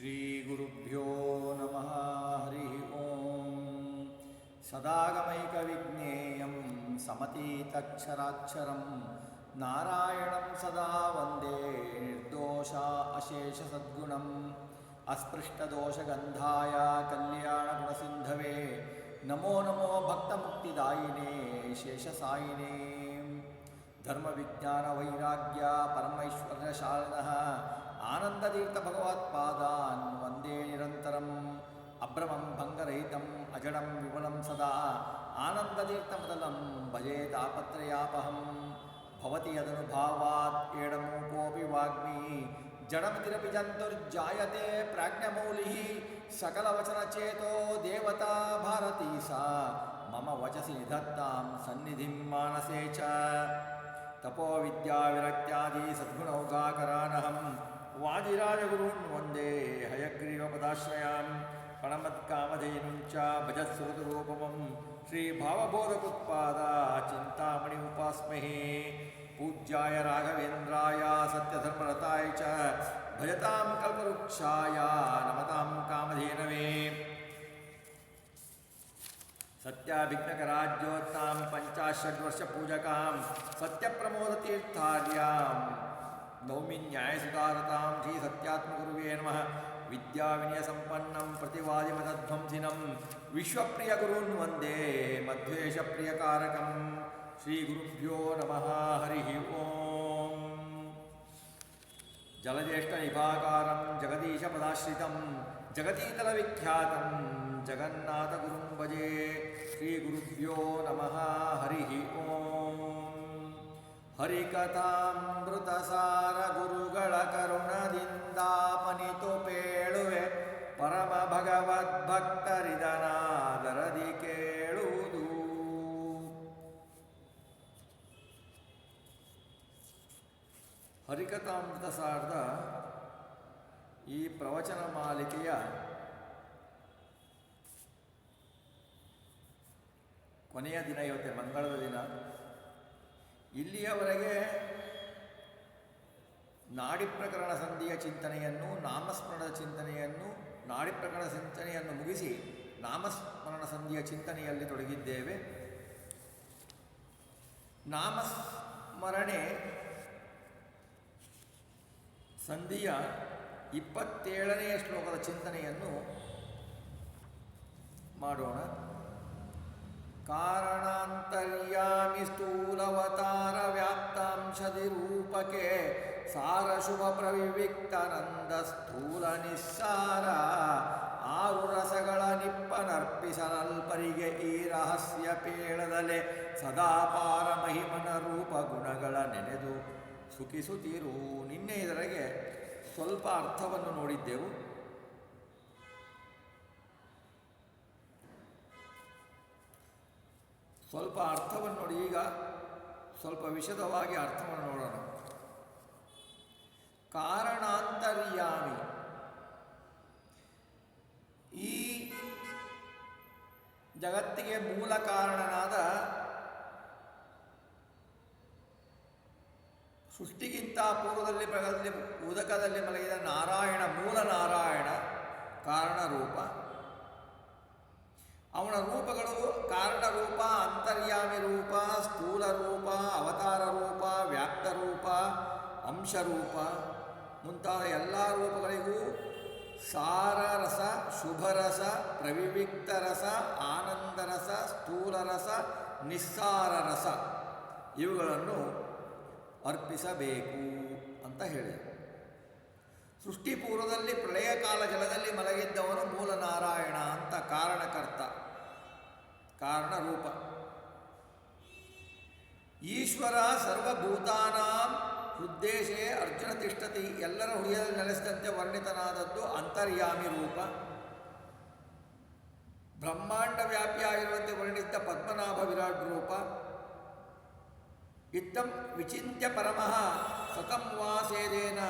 ಶ್ರೀಗುರುಭ್ಯೋ ನಮಃ ಹರಿ ಓಂ. ಸದಾಗಮೈಕವಿಜ್ಞೇಯಂ ಸಮತೀತಕ್ಷರಾಕ್ಷರಂ ನಾರಾಯಣಂ ಸದಾ ವಂದೇ ನಿರ್ದೋಷ ಅಶೇಷ ಸದ್ಗುಣಂ ಅಸ್ಪೃಷ್ಟದೋಷಗಂಧಾಯ ಕಲ್ಯಾಣಗುಣಸಿಂಧವೇ ನಮೋ ನಮೋ ಭಕ್ತಮುಕ್ತಿದಾಯಿನೇ ಶೇಷಸಾಯಿನೇ. ಧರ್ಮವಿಜ್ಞಾನ ವೈರಾಗ್ಯ ಪರಮೈಶ್ವರ್ಯಶಾಲಿನಃ ಆನಂದತೀರ್ಥ ಭಗವತ್ಪಾದಾನ್ ವಂದೇ ನಿರಂತರಂ. ಅಭ್ರಮಂ ಭಂಗರಹಿತಂ ಅಜಡಂ ವಿಮಲಂ ಸದಾ ಆನಂದತೀರ್ಥಮತಲಂ ಭಜೆ ತಾಪತ್ರಯಾಪಹಂ. ಭವತಿ ಯದನುಭಾವಾತ್ ಏಡಮೂಕೋಪಿ ವಾಗ್ಮಿ ಜಡಮತಿರಪಿ ಜಂತುರ್ಜಾಯತೆ ಪ್ರಾಜ್ಞಮೌಲಿಃ. ಸಕಲವಚನಚೇತೋ ದೇವತಾ ಭಾರತೀ ಸಾ ಮಮ ವಚಸಿ ನಿಧತ್ತಾಂ ಸನ್ನಿಧಿಂ ಮಾನಸೇ ಚ. ತಪೋ ವಿದ್ಯಾ ವಿರಕ್ತ್ಯಾದಿ ಸದ್ಗುಣೌಘಾಕರಾನಹಂ ವಾದಿರಾಜಗುರುನ್ ವಂದೇ ಹಯಗ್ರೀವಪದಾಶ್ರಯಾಂ. ಪ್ರಣಮತ್ಕಾಮಧೇನುಂಚ ಭಜತ್ಸುರತರೂಪಮಂ ಶ್ರೀಭಾವಬೋಧಕುತ್ಪಾದ ಚಿಂತಾಮಣಿ ಉಪಾಸ್ಮಹೇ. ಪೂಜ್ಯಾಯ ರಾಘವೇಂದ್ರಾಯ ಸತ್ಯಧರ್ಮರತಾಯ ಚ ಭಜತಾಂ ಕಲ್ಪವೃಕ್ಷಾಯ ನಮತಾಂ ಕಾಮಧೇನವೇ. ಸತ್ಯಾಭಿಘ್ನಕರಾಜ್ಯೋತ್ತಾಂ ಪಂಚಾಷಡ್ವರ್ಷಪೂಜಕಾಂ ಸತ್ಯಪ್ರಮೋದತೀರ್ಥಾರ್ಯಾಂ ನೌಮಿ ನ್ಯಾಯಸುಧಾರತಾಂ ಶ್ರೀ ಸತ್ಯಾತ್ಮಗುರುವೇ ನಮಃ. ವಿದ್ಯಾವಿನಯಸಂಪನ್ನಂ ಪ್ರತಿವಾದಿಮತಧ್ವಂಸಿನಂ ವಿಶ್ವಪ್ರಿಯಗುರುನ್ ವಂದೇ ಮಧ್ವೇಷಪ್ರಿಯಕಾರಕಂ. ಶ್ರೀಗುರುಭ್ಯೋ ನಮಃ ಹರಿ ಓಂ. ಜಲಜ್ಯೇಷ್ಠನಿಭಾಕಾರಂ ಜಗದೀಶಪದಾಶ್ರಿತಂ ಜಗತೀತಲವಿಖ್ಯಾತಂ ಜಗನ್ನಾಥಗುರುಂ ಭಜೆ. ಶ್ರೀಗುರುಭ್ಯೋ ನಮಃ ಹರಿ ಓಂ. ಹರಿಕಥಾಮೃತಸಾರ ಗುರುಗಳ ಕರುಣದಿಂದಾಪನಿತು ಪೇಳುವೆ ಪರಮ ಭಗವದ್ಭಕ್ತರಿದನಾದರದಿ ಕೇಳುವುದು. ಹರಿಕಥಾಮೃತಸಾರದ ಈ ಪ್ರವಚನ ಮಾಲಿಕೆಯ ಕೊನೆಯ ದಿನ ಇವತ್ತೆ, ಮಂಗಳದ ದಿನ. ಇಲ್ಲಿಯವರೆಗೆ ನಾಡಿ ಪ್ರಕರಣ ಸಂಧಿಯ ಚಿಂತನೆಯನ್ನು, ನಾಮಸ್ಮರಣದ ಚಿಂತನೆಯನ್ನು, ನಾಡಿ ಪ್ರಕರಣ ಚಿಂತನೆಯನ್ನು ಮುಗಿಸಿ ನಾಮಸ್ಮರಣ ಸಂಧಿಯ ಚಿಂತನೆಯಲ್ಲಿ ತೊಡಗಿದ್ದೇವೆ. ನಾಮಸ್ಮರಣೆ ಸಂಧಿಯ 27ನೇ ಶ್ಲೋಕದ ಚಿಂತನೆಯನ್ನು ಮಾಡೋಣ. ಕಾರಣಾಂತರ್ಯಾಮಿ ಸ್ಥೂಲವತಾರ ವ್ಯಾಪ್ತಾಂಶದಿ ರೂಪಕೆ ಸಾರ ಶುಭ ಪ್ರವಿವಿಕ್ತನಂದ ಸ್ಥೂಲ ನಿಸ್ಸಾರ. ಆರು ರಸಗಳ ನಿಪ್ಪನರ್ಪಿಸಲಲ್ಪರಿಗೆ ಈ ರಹಸ್ಯ ಪೇಳದಲೆ ಸದಾಪಾರ ಮಹಿಮನ ರೂಪ ಗುಣಗಳ ನೆನೆದು ಸುಖಿಸುತ್ತಿರು. ನಿನ್ನೆ ಇದರೆಗೆ ಸ್ವಲ್ಪ ಅರ್ಥವನ್ನು ನೋಡಿದ್ದೆವು. ಸ್ವಲ್ಪ ಅರ್ಥವನ್ನು ನೋಡಿ, ಈಗ ಸ್ವಲ್ಪ ವಿಶದವಾಗಿ ಅರ್ಥವನ್ನು ನೋಡೋಣ. ಕಾರಣಾಂತರ್ಯಾಮಿ, ಈ ಜಗತ್ತಿಗೆ ಮೂಲ ಕಾರಣನಾದ, ಸೃಷ್ಟಿಗಿಂತ ಪೂರ್ವದಲ್ಲಿ ಪ್ರಗದಲ್ಲಿ ಉದಕದಲ್ಲಿ ಮಲಗಿದ ನಾರಾಯಣ, ಮೂಲ ನಾರಾಯಣ ಕಾರಣರೂಪ. ಅವನ ರೂಪಗಳು ಕಾರಣ ರೂಪ, ಅಂತರ್ಯಾಮಿ ರೂಪ, ಸ್ಥೂಲ ರೂಪ, ಅವತಾರ ರೂಪ, ವ್ಯಾಪ್ತ ರೂಪ, ಅಂಶರೂಪ ಮುಂತಾದ ಎಲ್ಲ ರೂಪಗಳಿಗೂ ಸಾರರಸ, ಶುಭರಸ, ಪ್ರವಿವಿಕ್ತ ರಸ, ಆನಂದರಸ, ಸ್ಥೂಲರಸ, ನಿಸ್ಸಾರರಸ ಇವುಗಳನ್ನು ಅರ್ಪಿಸಬೇಕು ಅಂತ ಹೇಳಿದರು. ಸೃಷ್ಟಿಪೂರ್ವದಲ್ಲಿ ಪ್ರಳಯಕಾಲ ಜಲದಲ್ಲಿ ಮಲಗಿದ್ದವನು ಮೂಲ ನಾರಾಯಣ ಅಂತ ಕಾರಣಕರ್ತ, ಕಾರಣರೂಪ. ಈಶ್ವರ ಸರ್ವಭೂತಾನಾಂ ಹೃದ್ದೇಶೇ ಅರ್ಜುನ ತಿಷ್ಠತಿ, ಎಲ್ಲರ ಹೃದಯದಲ್ಲಿ ನೆಲೆಸಿದಂತೆ ವರ್ಣಿತನಾದದ್ದು ಅಂತರ್ಯಾಮಿ ರೂಪ. ಬ್ರಹ್ಮಾಂಡ ವ್ಯಾಪಿಯಾಗಿರುವಂತೆ ವರ್ಣಿಸಿದ ಪದ್ಮನಾಭ ವಿರಾಟ್ ರೂಪ. ಇತ್ತಂ ವಿಚಿತ್ಯ ಪರಮಃ ಸತಂ ವಾಸೇದೇನ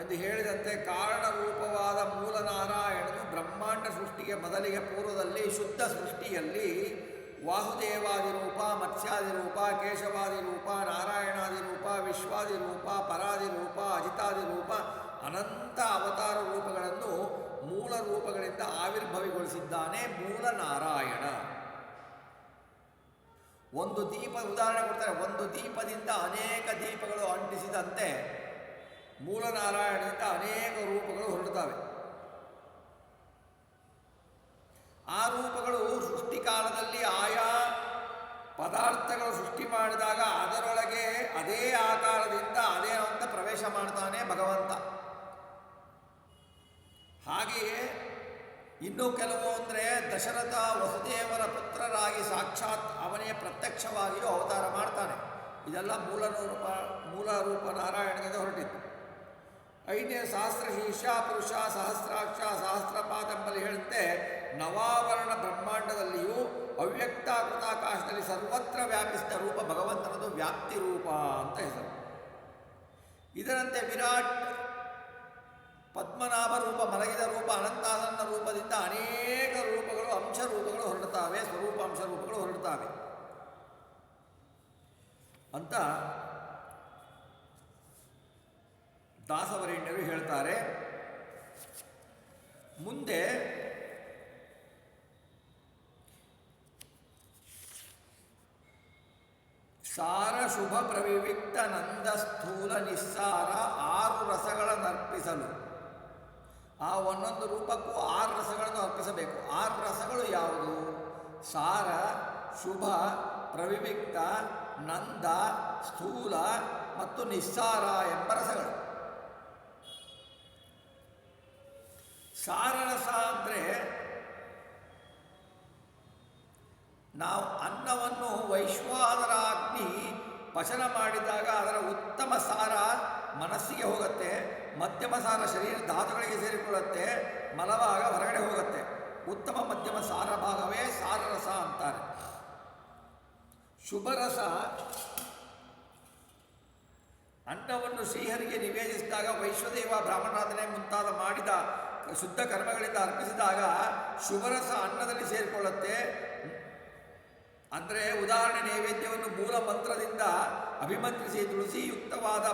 ಎಂದು ಹೇಳಿದಂತೆ ಕಾರಣರೂಪವಾದ ಮೂಲ ನಾರಾಯಣನು ಬ್ರಹ್ಮಾಂಡ ಸೃಷ್ಟಿಗೆ ಮೊದಲಿಗೆ ಪೂರ್ವದಲ್ಲಿ ಶುದ್ಧ ಸೃಷ್ಟಿಯಲ್ಲಿ ವಾಸುದೇವಾದಿರೂಪ, ಮತ್ಸ್ಯಾದಿರೂಪ, ಕೇಶವಾದಿರೂಪ, ನಾರಾಯಣಾದಿರೂಪ, ವಿಶ್ವಾದಿರೂಪ, ಪರಾದಿರೂಪ, ಅಜಿತಾದಿರೂಪ, ಅನಂತ ಅವತಾರ ರೂಪಗಳನ್ನು ರೂಪಗಳಿಂದ ಆವಿರ್ಭವಿಗೊಳಿಸಿದ್ದಾನೆ ಮೂಲ ನಾರಾಯಣ. ಒಂದು ದೀಪ ಉದಾಹರಣೆ ಕೊಡ್ತಾರೆ, ಒಂದು ದೀಪದಿಂದ ಅನೇಕ ದೀಪಗಳು ಅಂಟಿಸಿದಂತೆ ಮೂಲನಾರಾಯಣದಿಂದ ಅನೇಕ ರೂಪಗಳು ಹೊರಡುತ್ತವೆ. ಆ ರೂಪಗಳು ಸೃಷ್ಟಿಕಾಲದಲ್ಲಿ ಆಯಾ ಪದಾರ್ಥಗಳು ಸೃಷ್ಟಿ ಮಾಡಿದಾಗ ಅದರೊಳಗೆ ಅದೇ ಆಕಾರದಿಂದ ಅದೇ ಅಂತ ಪ್ರವೇಶ ಮಾಡ್ತಾನೆ ಭಗವಂತ. ಹಾಗೆಯೇ ಇನ್ನೂ ಕೆಲವು ಅಂದರೆ ದಶರಥ ವಸುದೇವರ ಪುತ್ರರಾಗಿ ಸಾಕ್ಷಾತ್ ಅವನೇ ಪ್ರತ್ಯಕ್ಷವಾಗಿಯೂ ಅವತಾರ ಮಾಡ್ತಾನೆ. ಇದೆಲ್ಲ ಮೂಲ ರೂಪ ನಾರಾಯಣನಿಂದ ಹೊರಟಿತ್ತು. 5ನೇ ಸಹಸ್ರ ಶೀರ್ಷ ಪುರುಷ ಸಹಸ್ರಾಕ್ಷ ಸಹಸ್ರಪಾದ ಎಂಬಲ್ಲಿ ಹೇಳುತ್ತೆ, ನವಾವರಣ ಬ್ರಹ್ಮಾಂಡದಲ್ಲಿಯೂ ಅವ್ಯಕ್ತಾಕೃತಾಕಾಶದಲ್ಲಿ ಸರ್ವತ್ರ ವ್ಯಾಪಿಸಿದ ರೂಪ ಭಗವಂತನದು ವ್ಯಾಪ್ತಿ ರೂಪ ಅಂತ ಹೆಸರು. ಇದರಂತೆ ವಿರಾಟ್ ಪದ್ಮನಾಭ ರೂಪ, ಮಲಗಿದ ರೂಪ, ಅನಂತಾನಂದ ರೂಪದಿಂದ ಅನೇಕ ರೂಪಗಳು ಅಂಶ ರೂಪಗಳು ಹೊರಡುತ್ತವೆ, ಸ್ವರೂಪ ಅಂಶ ರೂಪಗಳು ಹೊರಡುತ್ತವೆ ಅಂತ ದಾಸವರೇಣ್ಯರು ಹೇಳ್ತಾರೆ. ಮುಂದೆ ಸಾರ ಶುಭ ಪ್ರವಿವಿಕ್ತ ನಂದ ಸ್ಥೂಲ ನಿಸ್ಸಾರ 6 ರಸಗಳನ್ನರ್ಪಿಸಲು, ಆ ಒಂದೊಂದು ರೂಪಕ್ಕೂ 6 ರಸಗಳನ್ನು ಅರ್ಪಿಸಬೇಕು. 6 ರಸಗಳು ಯಾವುದು? ಸಾರ, ಶುಭ, ಪ್ರವಿವಿಕ್ತ, ನಂದ, ಸ್ಥೂಲ ಮತ್ತು ನಿಸ್ಸಾರ ಎಂಬ ರಸಗಳು. ಸಾರರಸ ಅಂದರೆ ನಾವು ಅನ್ನವನ್ನು ವೈಶ್ವಾನರಾಗ್ನಿ ಪಚನ ಮಾಡಿದಾಗ ಅದರ ಉತ್ತಮ ಸಾರ ಮನಸ್ಸಿಗೆ ಹೋಗುತ್ತೆ, ಮಧ್ಯಮ ಸಾರ ಶರೀರ ಧಾತುಗಳಿಗೆ ಸೇರಿಕೊಳ್ಳುತ್ತೆ, ಮಲಭಾಗ ಹೊರಗಡೆ ಹೋಗುತ್ತೆ. ಉತ್ತಮ ಮಧ್ಯಮ ಸಾರ ಭಾಗವೇ ಸಾರರಸ ಅಂತಾರೆ. ಶುಭರಸ ಅನ್ನವನ್ನು ಶ್ರೀಹರಿಗೆ ನಿವೇದಿಸಿದಾಗ ವೈಶ್ವದೇವ ಬ್ರಾಹ್ಮಣಾದನೆ ಮುಂತಾದ ಮಾಡಿದ ಶುದ್ಧ ಕರ್ಮಗಳಿಂದ ಅರ್ಪಿಸಿದಾಗ ಶುಭರಸ ಅನ್ನದಲ್ಲಿ ಸೇರಿಕೊಳ್ಳುತ್ತೆ. ಅಂದರೆ ಉದಾಹರಣೆ, ನೈವೇದ್ಯವನ್ನು ಮೂಲ ಮಂತ್ರದಿಂದ ಅಭಿಮಂತ್ರಿಸಿ ತುಳಸಿಯುಕ್ತವಾದ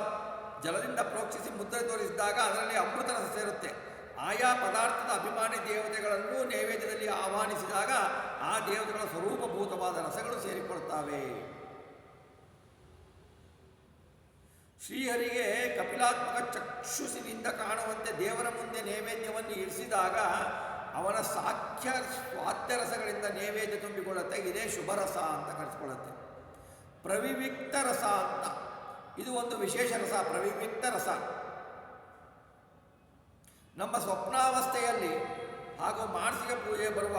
ಜಲದಿಂದ ಪ್ರೋಕ್ಷಿಸಿ ಮುದ್ರೆ ತೋರಿಸಿದಾಗ ಅದರಲ್ಲಿ ಅಮೃತ ರಸ ಸೇರುತ್ತೆ. ಆಯಾ ಪದಾರ್ಥದ ಅಭಿಮಾನಿ ದೇವತೆಗಳನ್ನು ನೈವೇದ್ಯದಲ್ಲಿ ಆಹ್ವಾನಿಸಿದಾಗ ಆ ದೇವತೆಗಳ ಸ್ವರೂಪಭೂತವಾದ ರಸಗಳು ಸೇರಿಕೊಳ್ಳುತ್ತವೆ. ಶ್ರೀಹರಿಗೆ ಕಪಿಲಾತ್ಮಕ ಚಕ್ಷುಸಿನಿಂದ ಕಾಣುವಂತೆ ದೇವರ ಮುಂದೆ ನೈವೇದ್ಯವನ್ನು ಇರಿಸಿದಾಗ ಅವನ ಸಾಖ್ಯ ಸ್ವಾದ್ಯ ರಸಗಳಿಂದ ನೈವೇದ್ಯ ತುಂಬಿಕೊಳ್ಳುತ್ತೆ. ಇದೇ ಶುಭರಸ ಅಂತ ಕರೆಸಿಕೊಳ್ಳುತ್ತೆ. ಪ್ರವಿವಿಕ್ತ ರಸ ಅಂತ, ಇದು ಒಂದು ವಿಶೇಷ ರಸ. ಪ್ರವಿವಿಕ್ತ ರಸ ನಮ್ಮ ಸ್ವಪ್ನಾವಸ್ಥೆಯಲ್ಲಿ ಹಾಗೂ ಮಾನಸಿಕ ಪೂಜೆ ಬರುವ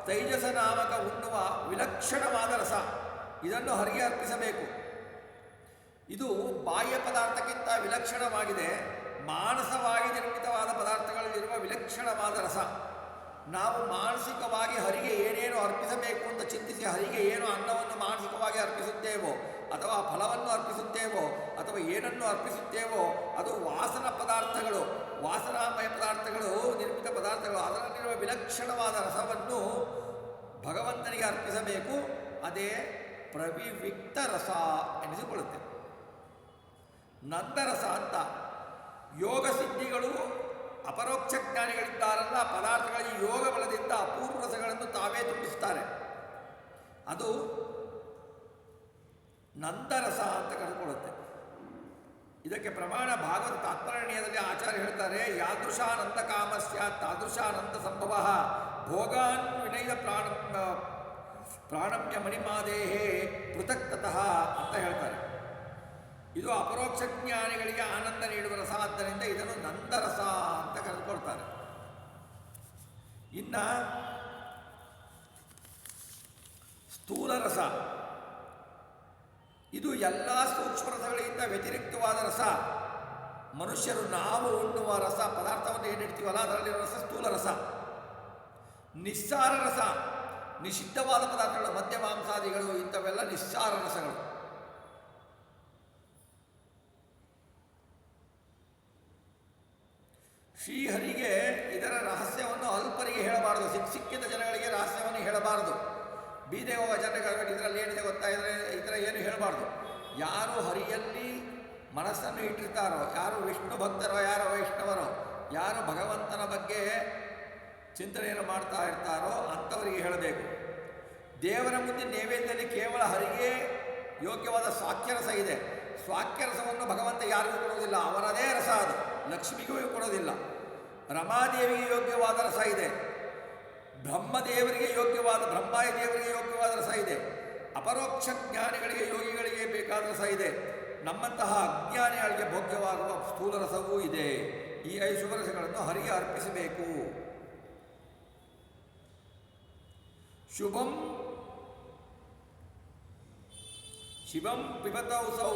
ತೈಜಸ ನಾಮಕ ಉಣ್ಣುವ ವಿಲಕ್ಷಣವಾದ ರಸ. ಇದನ್ನು ಹರಿಗೆ ಅರ್ಪಿಸಬೇಕು. ಇದು ಬಾಹ್ಯ ಪದಾರ್ಥಕ್ಕಿಂತ ವಿಲಕ್ಷಣವಾಗಿದೆ. ಮಾನಸವಾಗಿ ನಿರ್ಮಿತವಾದ ಪದಾರ್ಥಗಳಲ್ಲಿರುವ ವಿಲಕ್ಷಣವಾದ ರಸ. ನಾವು ಮಾನಸಿಕವಾಗಿ ಹರಿಗೆ ಏನೇನು ಅರ್ಪಿಸಬೇಕು ಅಂತ ಚಿಂತಿಸಿ ಹರಿಗೆ ಏನು ಅನ್ನವನ್ನು ಮಾನಸಿಕವಾಗಿ ಅರ್ಪಿಸುತ್ತೇವೋ ಅಥವಾ ಫಲವನ್ನು ಅರ್ಪಿಸುತ್ತೇವೋ ಅಥವಾ ಏನನ್ನು ಅರ್ಪಿಸುತ್ತೇವೋ ಅದು ವಾಸನ ಪದಾರ್ಥಗಳು, ವಾಸನಾಮಯ ಪದಾರ್ಥಗಳು, ನಿರ್ಮಿತ ಪದಾರ್ಥಗಳು. ಅದರಲ್ಲಿರುವ ವಿಲಕ್ಷಣವಾದ ರಸವನ್ನು ಭಗವಂತನಿಗೆ ಅರ್ಪಿಸಬೇಕು. ಅದೇ ಪ್ರವಿವಿಕ್ತ ರಸ ಎನಿಸಿಕೊಳ್ಳುತ್ತೆ. ನಂದರಸ ಅಂತ ಯೋಗ ಸಿದ್ಧಿಗಳು ಅಪರೋಕ್ಷ ಜ್ಞಾನಿಗಳಿದ್ದಾರಲ್ಲ, ಪದಾರ್ಥಗಳಿಗೆ ಯೋಗ ಬಲದಿಂದ ಅಪೂರ್ವ ರಸಗಳನ್ನು ತಾವೇ ತುಂಬಿಸುತ್ತಾರೆ. ಅದು ನಂದರಸ ಅಂತ ಕರೆದುಕೊಳ್ಳುತ್ತೆ. ಇದಕ್ಕೆ ಪ್ರಮಾಣ ಭಾಗವತ ತಾತ್ಪರ್ಯದಲ್ಲಿ ಆಚಾರ್ಯ ಹೇಳ್ತಾರೆ, ಯಾದೃಶಾನಂದ ಕಾಮಸ್ಯ ತಾದೃಶಾನಂದ ಸಂಭವ ಭೋಗಾನ್ ವಿನಯ ಪ್ರಾಣಮ್ಯ ಮಣಿಮಾದೇಹೇ ಪೃಥಕ್ತಃ ಅಂತ ಹೇಳ್ತಾರೆ. ಇದು ಅಪರೋಕ್ಷ ಜ್ಞಾನಿಗಳಿಗೆ ಆನಂದ ನೀಡುವ ರಸ. ಆದ್ದರಿಂದ ಇದನ್ನು ನಂದರಸ ಅಂತ ಕರೆದುಕೊಳ್ತಾರೆ. ಇನ್ನು ಸ್ಥೂಲ ರಸ, ಇದು ಎಲ್ಲ ಸೂಕ್ಷ್ಮ ರಸಗಳಿಗಿಂತ ವ್ಯತಿರಿಕ್ತವಾದ ರಸ. ಮನುಷ್ಯರು ನಾವು ಉಣ್ಣುವ ರಸ, ಪದಾರ್ಥವನ್ನು ಏನಿಡ್ತೀವಲ್ಲ ಅದರಲ್ಲಿರುವ ರಸ ಸ್ಥೂಲ ರಸ. ನಿಸ್ಸಾರ ರಸ, ನಿಷಿದ್ಧವಾದ ಪದಾರ್ಥಗಳು, ಮದ್ಯ ಮಾಂಸಾದಿಗಳು, ಇಂಥವೆಲ್ಲ ನಿಸ್ಸಾರ ರಸಗಳು. ಶ್ರೀಹರಿಗೆ ಇದರ ರಹಸ್ಯವನ್ನು ಅಲ್ಪರಿಗೆ ಹೇಳಬಾರದು. ಸಿಕ್ಕಿದ ಜನಗಳಿಗೆ ರಹಸ್ಯವನ್ನು ಹೇಳಬಾರದು. ಬೀದೆ ಹೋಗುವ ಜನಗಳು ಇದರಲ್ಲಿ ಏನಿದೆ ಗೊತ್ತಾ, ಇದರ ಏನು ಹೇಳಬಾರ್ದು. ಯಾರು ಹರಿಯಲ್ಲಿ ಮನಸ್ಸನ್ನು ಇಟ್ಟಿರ್ತಾರೋ, ಯಾರು ವಿಷ್ಣು ಭಕ್ತರೋ, ಯಾರು ವೈಷ್ಣವರೋ, ಯಾರು ಭಗವಂತನ ಬಗ್ಗೆ ಚಿಂತನೆಯನ್ನು ಮಾಡ್ತಾ ಇರ್ತಾರೋ ಅಂಥವರಿಗೆ ಹೇಳಬೇಕು. ದೇವರ ಮುಂದೆ ನೈವೇದ್ಯದಲ್ಲಿ ಕೇವಲ ಹರಿಗೆ ಯೋಗ್ಯವಾದ ಸಾಕ್ಷ್ಯರಸ ಇದೆ. ಸ್ವಾಕ್ಯರಸವನ್ನು ಭಗವಂತ ಯಾರಿಗೂ ಕೊಡೋದಿಲ್ಲ, ಅವರದೇ ರಸ ಅದು, ಲಕ್ಷ್ಮಿಗೂ ಕೊಡೋದಿಲ್ಲ. ರಮಾದೇವಿಗೆ ಯೋಗ್ಯವಾದ ರಸ ಇದೆ, ಬ್ರಹ್ಮದೇವರಿಗೆ ಯೋಗ್ಯವಾದ ಬ್ರಹ್ಮಾಯ ದೇವರಿಗೆ ಯೋಗ್ಯವಾದ ರಸ ಇದೆ, ಅಪರೋಕ್ಷ ಜ್ಞಾನಿಗಳಿಗೆ ಯೋಗಿಗಳಿಗೆ ಬೇಕಾದ ರಸ ಇದೆ, ನಮ್ಮಂತಹ ಅಜ್ಞಾನಿಗಳಿಗೆ ಭೋಗ್ಯವಾಗುವ ಸ್ಥೂಲ ರಸವೂ ಇದೆ. ಈ 5 ಶುಭರಸಗಳನ್ನು ಹರಿಗೆ ಅರ್ಪಿಸಬೇಕು. ಶುಭಂ ಶಿವಂ ಪಿಬತೌ ಸೌ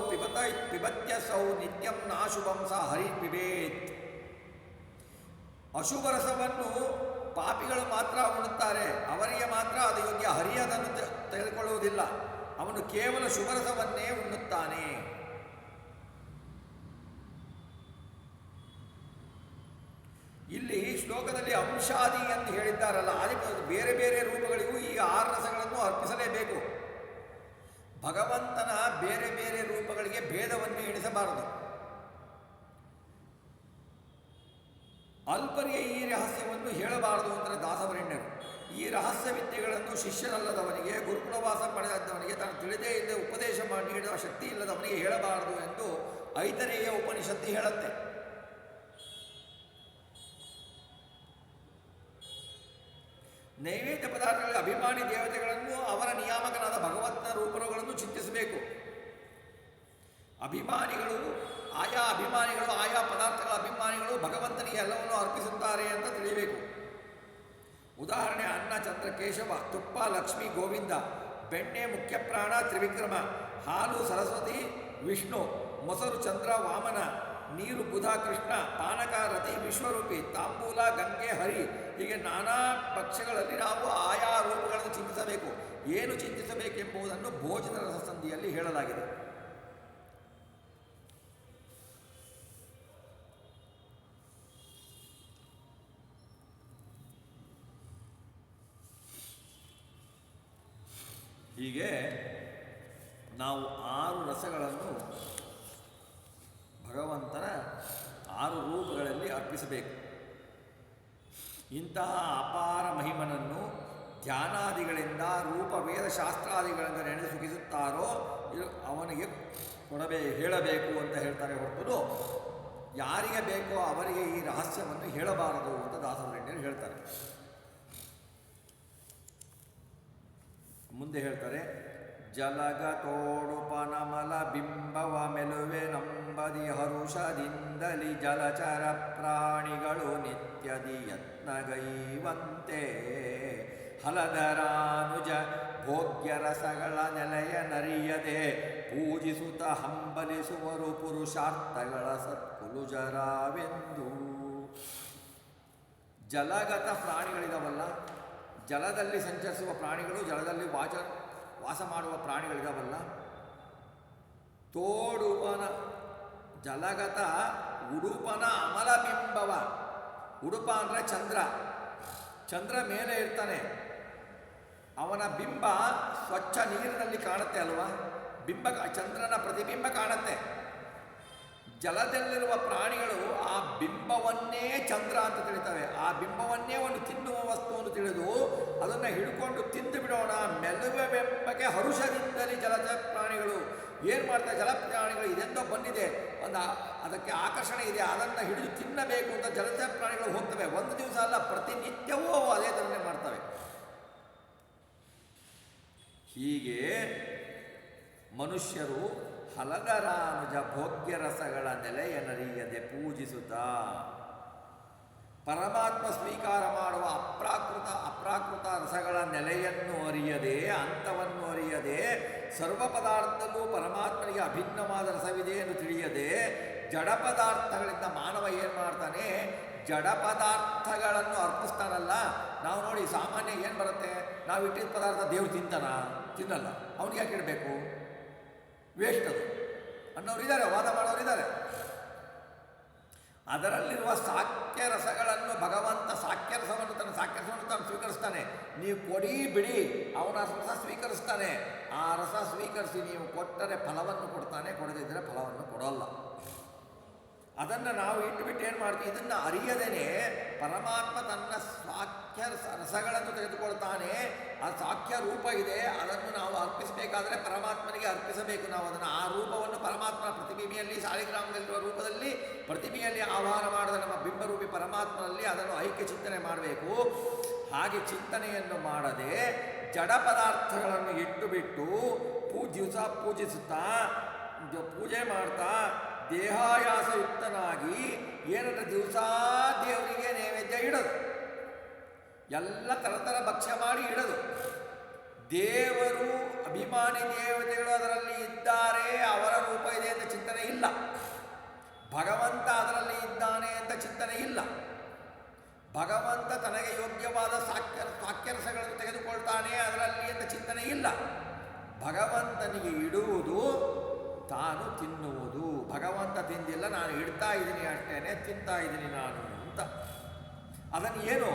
ಪಿಬತ್ಯಸೌ ನಿತ್ಯಂ ನಾಶುಭಂ ಸ ಹರಿ ಪಿಬೇತ್. ಅಶುಭ ರಸವನ್ನು ಪಾಪಿಗಳು ಮಾತ್ರ ಉಣ್ಣುತ್ತಾರೆ, ಅವರಿಗೆ ಮಾತ್ರ ಅದು ಯೋಗ್ಯ. ಹರಿ ಅದನ್ನು ತೆಗೆದುಕೊಳ್ಳುವುದಿಲ್ಲ, ಅವನು ಕೇವಲ ಶುಭರಸವನ್ನೇ ಉಣ್ಣುತ್ತಾನೆ. ಇಲ್ಲಿ ಶ್ಲೋಕದಲ್ಲಿ ಅಂಶಾದಿ ಅಂತ ಹೇಳಿದ್ದಾರಲ್ಲ, ಅದಕ್ಕೆ ಬೇರೆ ಬೇರೆ ರೂಪಗಳಿಗೂ ಈ 6 ರಸಗಳನ್ನು ಅರ್ಪಿಸಲೇಬೇಕು. ಭಗವಂತನ ಬೇರೆ ಬೇರೆ ರೂಪಗಳಿಗೆ ಭೇದವನ್ನು ಎಣಿಸಬಾರದು. ಅಲ್ಪರಿಗೆ ಈ ರಹಸ್ಯವನ್ನು ಹೇಳಬಾರದು ಅಂದರೆ ದಾಸವರೆಣ್ಯರು. ಈ ರಹಸ್ಯ ವಿದ್ಯೆಗಳನ್ನು ಶಿಷ್ಯನಲ್ಲದವನಿಗೆ, ಗುರುಕುಲವಾಸ ಪಡೆದವನಿಗೆ, ತಾನು ತಿಳಿದೇ ಇದ್ದ ಉಪದೇಶ ಮಾಡಿ ನೀಡುವ ಶಕ್ತಿ ಇಲ್ಲದವನಿಗೆ ಹೇಳಬಾರದು ಎಂದು ಐತರೇಯ ಉಪನಿಷತ್ತು ಹೇಳುತ್ತೆ. ನೈವೇದ್ಯ ಪದಾರ್ಥಗಳಲ್ಲಿ ಅಭಿಮಾನಿ ದೇವತೆಗಳನ್ನು, ಅವರ ನಿಯಾಮಕನಾದ ಭಗವಂತನ ರೂಪಗಳನ್ನು ಚಿಂತಿಸಬೇಕು. ಅಭಿಮಾನಿಗಳು ಆಯಾ ಪದಾರ್ಥಗಳ ಅಭಿಮಾನಿಗಳು ಭಗವಂತನಿಗೆ ಎಲ್ಲವನ್ನು ಅರ್ಪಿಸುತ್ತಾರೆ ಅಂತ ತಿಳಿಯಬೇಕು. ಉದಾಹರಣೆ: ಅನ್ನ ಚಂದ್ರ ಕೇಶವ, ತುಪ್ಪ ಲಕ್ಷ್ಮಿ ಗೋವಿಂದ, ಬೆಣ್ಣೆ ಮುಖ್ಯ ಪ್ರಾಣ ತ್ರಿವಿಕ್ರಮ, ಹಾಲು ಸರಸ್ವತಿ ವಿಷ್ಣು, ಮೊಸರು ಚಂದ್ರ ವಾಮನ, ನೀರು ಬುಧ ಕೃಷ್ಣ, ಪಾನಕ ರತಿ ವಿಶ್ವರೂಪಿ, ತಾಂಬೂಲ ಗಂಗೆ ಹರಿ. ಹೀಗೆ ನಾನಾ ಪಕ್ಷಗಳಲ್ಲಿ ನಾವು ಆಯಾ ರೂಪಗಳನ್ನು ಚಿಂತಿಸಬೇಕು. ಏನು ಚಿಂತಿಸಬೇಕೆಂಬುದನ್ನು ಭೋಜನ ರಸಸಂಧಿಯಲ್ಲಿ ಹೇಳಲಾಗಿದೆ. ಹೀಗೆ ನಾವು 6 ರಸಗಳನ್ನು ಭಗವಂತನ 6 ರೂಪಗಳಲ್ಲಿ ಅರ್ಪಿಸಬೇಕು. ಇಂತಹ ಅಪಾರ ಮಹಿಮನನ್ನು ಧ್ಯಾನಾದಿಗಳಿಂದ, ರೂಪ ವೇದಶಾಸ್ತ್ರಾದಿಗಳಿಂದ ನೆನೆದು ಸುಖಿಸುತ್ತಾರೋ ಅವನಿಗೆ ಹೇಳಬೇಕು ಅಂತ ಹೇಳ್ತಾರೆ ಹೊರತು ಯಾರಿಗೆ ಬೇಕೋ ಅವರಿಗೆ ಈ ರಹಸ್ಯವನ್ನು ಹೇಳಬಾರದು ಅಂತ ದಾಸವರೆಣ್ಯರು ಹೇಳ್ತಾರೆ. ಮುಂದೆ ಹೇಳ್ತಾರೆ: ಜಲಗತೋಡುಪನಮಲ ಬಿಂಬವ ಮೆಲುವೆ ನಂಬದಿ ಹರುಷದಿಂದಲಿ ಜಲಚರ ಪ್ರಾಣಿಗಳು ನಿತ್ಯದಿ ಯತ್ನಗೈವಂತೆ ಹಲಧರಾನುಜ ಭೋಗ್ಯರಸಗಳ ನೆಲೆಯ ನರಿಯದೆ ಪೂಜಿಸುತ್ತ ಹಂಬಲಿಸುವರು ಪುರುಷಾರ್ಥಗಳ ಸತ್ಕುಲುಜರಾವೆಂದು. ಜಲಗತ ಪ್ರಾಣಿಗಳಿದಾವಲ್ಲ, ಜಲದಲ್ಲಿ ಸಂಚರಿಸುವ ಪ್ರಾಣಿಗಳು, ಜಲದಲ್ಲಿ ವಾಸ ಮಾಡುವ ಪ್ರಾಣಿಗಳಿದಾವಲ್ಲ, ತೋಡುವನ ಜಲಗತ ಉಡುಪನ ಅಮಲಬಿಂಬವ. ಉಡುಪ ಅಂದರೆ ಚಂದ್ರ, ಚಂದ್ರ ಮೇಲೆ ಇರ್ತಾನೆ, ಅವನ ಬಿಂಬ ಸ್ವಚ್ಛ ನೀರಿನಲ್ಲಿ ಕಾಣುತ್ತೆ ಅಲ್ವಾ, ಚಂದ್ರನ ಪ್ರತಿಬಿಂಬ ಕಾಣುತ್ತೆ. ಜಲದಲ್ಲಿರುವ ಪ್ರಾಣಿಗಳು ಆ ಬಿಂಬವನ್ನೇ ಚಂದ್ರ ಅಂತ ತಿಳಿತವೆ. ಆ ಬಿಂಬವನ್ನೇ ಒಂದು ತಿನ್ನುವ ವಸ್ತುವನ್ನು ತಿಳಿದು ಅದನ್ನು ಹಿಡ್ಕೊಂಡು ತಿಂದು ಬಿಡೋಣ ಮೆಲುವೆ ಬೆಂಬಕ್ಕೆ ಹರುಷದಿಂದಲೇ ಜಲಚರ ಪ್ರಾಣಿಗಳು ಏನು ಮಾಡ್ತಾರೆ? ಜಲ ಪ್ರಾಣಿಗಳು ಇದೆಂದೋ ಬಂದಿದೆ, ಅದಕ್ಕೆ ಆಕರ್ಷಣೆ ಇದೆ, ಅದನ್ನು ಹಿಡಿದು ತಿನ್ನಬೇಕು ಅಂತ ಜಲಚರ ಪ್ರಾಣಿಗಳು ಹೋಗ್ತವೆ. ಒಂದು ದಿವಸ ಅಲ್ಲ, ಪ್ರತಿನಿತ್ಯವೂ ಅವು ಅದೇ ಥರನೇ ಮಾಡ್ತವೆ. ಹೀಗೆ ಮನುಷ್ಯರು ಹಲಧರಾನುಜ ಭೋಗ್ಯರಸಗಳ ನೆಲೆಯನರಿಯದೆ ಪೂಜಿಸುತ್ತಾ ಪರಮಾತ್ಮ ಸ್ವೀಕಾರ ಮಾಡುವ ಅಪ್ರಾಕೃತ ರಸಗಳ ನೆಲೆಯನ್ನು ಅರಿಯದೆ, ಅಂತವನ್ನು ಅರಿಯದೆ, ಸರ್ವ ಪದಾರ್ಥದಲ್ಲೂ ಪರಮಾತ್ಮನಿಗೆ ಅಭಿನ್ನವಾದ ರಸವಿದೆ ಎಂದು ತಿಳಿಯದೆ ಜಡ ಪದಾರ್ಥಗಳಿಂದ ಮಾನವ ಏನು ಮಾಡ್ತಾನೆ? ಜಡ ಪದಾರ್ಥಗಳನ್ನು ಅರ್ಪಿಸ್ತಾನಲ್ಲ. ನಾವು ನೋಡಿ, ಸಾಮಾನ್ಯ ಏನು ಬರುತ್ತೆ? ನಾವು ಇಟ್ಟಿದ್ದ ಪದಾರ್ಥ ದೇವ್ರು ತಿನ್ನಲ್ಲ, ಅವನಿಗೆ ಯಾಕೆ ಇಡಬೇಕು? ವೇಸ್ಟ್ ಅದು ಅನ್ನೋರಿದ್ದಾರೆ, ವಾದ ಮಾಡೋರಿದ್ದಾರೆ. ಅದರಲ್ಲಿರುವ ಸಾಕ್ಷ್ಯ ರಸಗಳನ್ನು ಭಗವಂತ ಸಾಕ್ಷ್ಯರಸವನ್ನು ತಾನು ಸ್ವೀಕರಿಸ್ತಾನೆ. ನೀವು ಕೊಡಿ ಬಿಡಿ, ಅವನ ರಸ ಸ್ವೀಕರಿಸ್ತಾನೆ. ಆ ರಸ ಸ್ವೀಕರಿಸಿ ನೀವು ಕೊಟ್ಟರೆ ಫಲವನ್ನು ಕೊಡ್ತಾನೆ, ಕೊಡದಿದ್ದರೆ ಫಲವನ್ನು ಕೊಡೋಲ್ಲ. ಅದನ್ನು ನಾವು ಇಟ್ಟುಬಿಟ್ಟು ಏನು ಮಾಡ್ತೀವಿ? ಇದನ್ನು ಅರಿಯದೇನೆ ಪರಮಾತ್ಮ ತನ್ನ ಸಾಖ್ಯ ರಸಗಳನ್ನು ತೆಗೆದುಕೊಳ್ತಾನೆ. ಆ ಸಾಖ್ಯ ರೂಪ ಇದೆ, ಅದನ್ನು ನಾವು ಅರ್ಪಿಸಬೇಕಾದರೆ ಪರಮಾತ್ಮನಿಗೆ ಅರ್ಪಿಸಬೇಕು. ನಾವು ಅದನ್ನು ಆ ರೂಪವನ್ನು ಪರಮಾತ್ಮನ ಪ್ರತಿಬಿಂಬಿಯಲ್ಲಿ ಸಾಲಿಗ್ರಾಮದಲ್ಲಿರುವ ರೂಪದಲ್ಲಿ ಪ್ರತಿಮೆಯಲ್ಲಿ ಆಹ್ವಾನ ಮಾಡಿದ ನಮ್ಮ ಬಿಂಬರೂಪಿ ಪರಮಾತ್ಮನಲ್ಲಿ ಅದನ್ನು ಐಕ್ಯ ಚಿಂತನೆ ಮಾಡಬೇಕು. ಹಾಗೆ ಚಿಂತನೆಯನ್ನು ಮಾಡದೆ ಜಡ ಪದಾರ್ಥಗಳನ್ನು ಇಟ್ಟು ಬಿಟ್ಟು ದಿವಸ ಪೂಜಿಸುತ್ತಾ ಪೂಜೆ ಮಾಡ್ತಾ ದೇಹಾಯಾಸಯುಕ್ತನಾಗಿ ಏನಂದ್ರೆ ದಿವಸ ದೇವರಿಗೆ ನೈವೇದ್ಯ ಇಡೋದು, ಎಲ್ಲ ಥರ ಭಕ್ಷ್ಯ ಮಾಡಿ ಇಡೋದು. ದೇವರು ಅಭಿಮಾನಿ ದೇವತೆಗಳು ಅದರಲ್ಲಿ ಇದ್ದಾರೆ, ಅವರ ರೂಪ ಇದೆ ಅಂತ ಚಿಂತನೆ ಇಲ್ಲ. ಭಗವಂತ ಅದರಲ್ಲಿ ಇದ್ದಾನೆ ಅಂತ ಚಿಂತನೆ ಇಲ್ಲ. ಭಗವಂತ ತನಗೆ ಯೋಗ್ಯವಾದ ಸಾಕ್ಯರಸಗಳನ್ನು ತೆಗೆದುಕೊಳ್ತಾನೆ ಅದರಲ್ಲಿ ಅಂತ ಚಿಂತನೆ ಇಲ್ಲ. ಭಗವಂತನಿಗೆ ಇಡುವುದು, ತಾನು ತಿನ್ನುವುದು. ಭಗವಂತ ತಿಂದಿಲ್ಲ, ನಾನು ಇಡ್ತಾ ಇದ್ದೀನಿ ಅಷ್ಟೇನೆ, ತಿಂತಾ ಇದ್ದೀನಿ ನಾನು ಅಂತ. ಅದನ್ನು ಏನು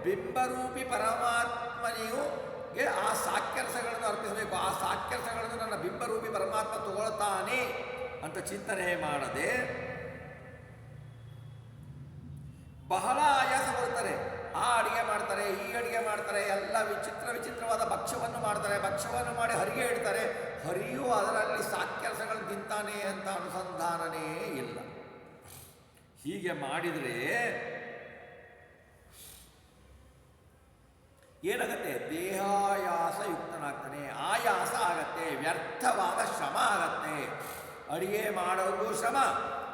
ಬಿಂಬರೂಪಿ ಪರಮಾತ್ಮನಿಗೂ ಆ ಸಾಕ್ಯರಸಗಳನ್ನು ಅರ್ಪಿಸಬೇಕು. ಆ ಸಾಕ್ಯರಸಗಳನ್ನು ನನ್ನ ಬಿಂಬರೂಪಿ ಪರಮಾತ್ಮ ತಗೊಳ್ತಾನೆ ಅಂತ ಚಿಂತನೆ ಮಾಡದೆ ಬಹಳ ಆಯಾಸ ಕೊಡ್ತಾರೆ. ಆ ಅಡಿಗೆ ಮಾಡ್ತಾರೆ, ಈ ಅಡಿಗೆ ಮಾಡ್ತಾರೆ, ಎಲ್ಲ ವಿಚಿತ್ರವಾದ ಭಕ್ಷ್ಯವನ್ನು ಮಾಡ್ತಾರೆ. ಭಕ್ಷ್ಯವನ್ನು ಮಾಡಿ ಹರಿಗೆ ಇಡ್ತಾರೆ. ಹರಿಯೂ ಅದರಲ್ಲಿ ಸಾಕ್ಯರಸಗಳನ್ನು ತಿಂತಾನೆ ಅಂತ ಅನುಸಂಧಾನನೇ ಇಲ್ಲ. ಹೀಗೆ ಮಾಡಿದರೆ ಏನಾಗತ್ತೆ? ದೇಹಾಯಾಸಯುಕ್ತನಾಗ್ತಾನೆ. ಆಯಾಸ ಆಗತ್ತೆ, ವ್ಯರ್ಥವಾದ ಶ್ರಮ ಆಗತ್ತೆ. ಅಡಿಗೆ ಮಾಡೋದು ಶ್ರಮ,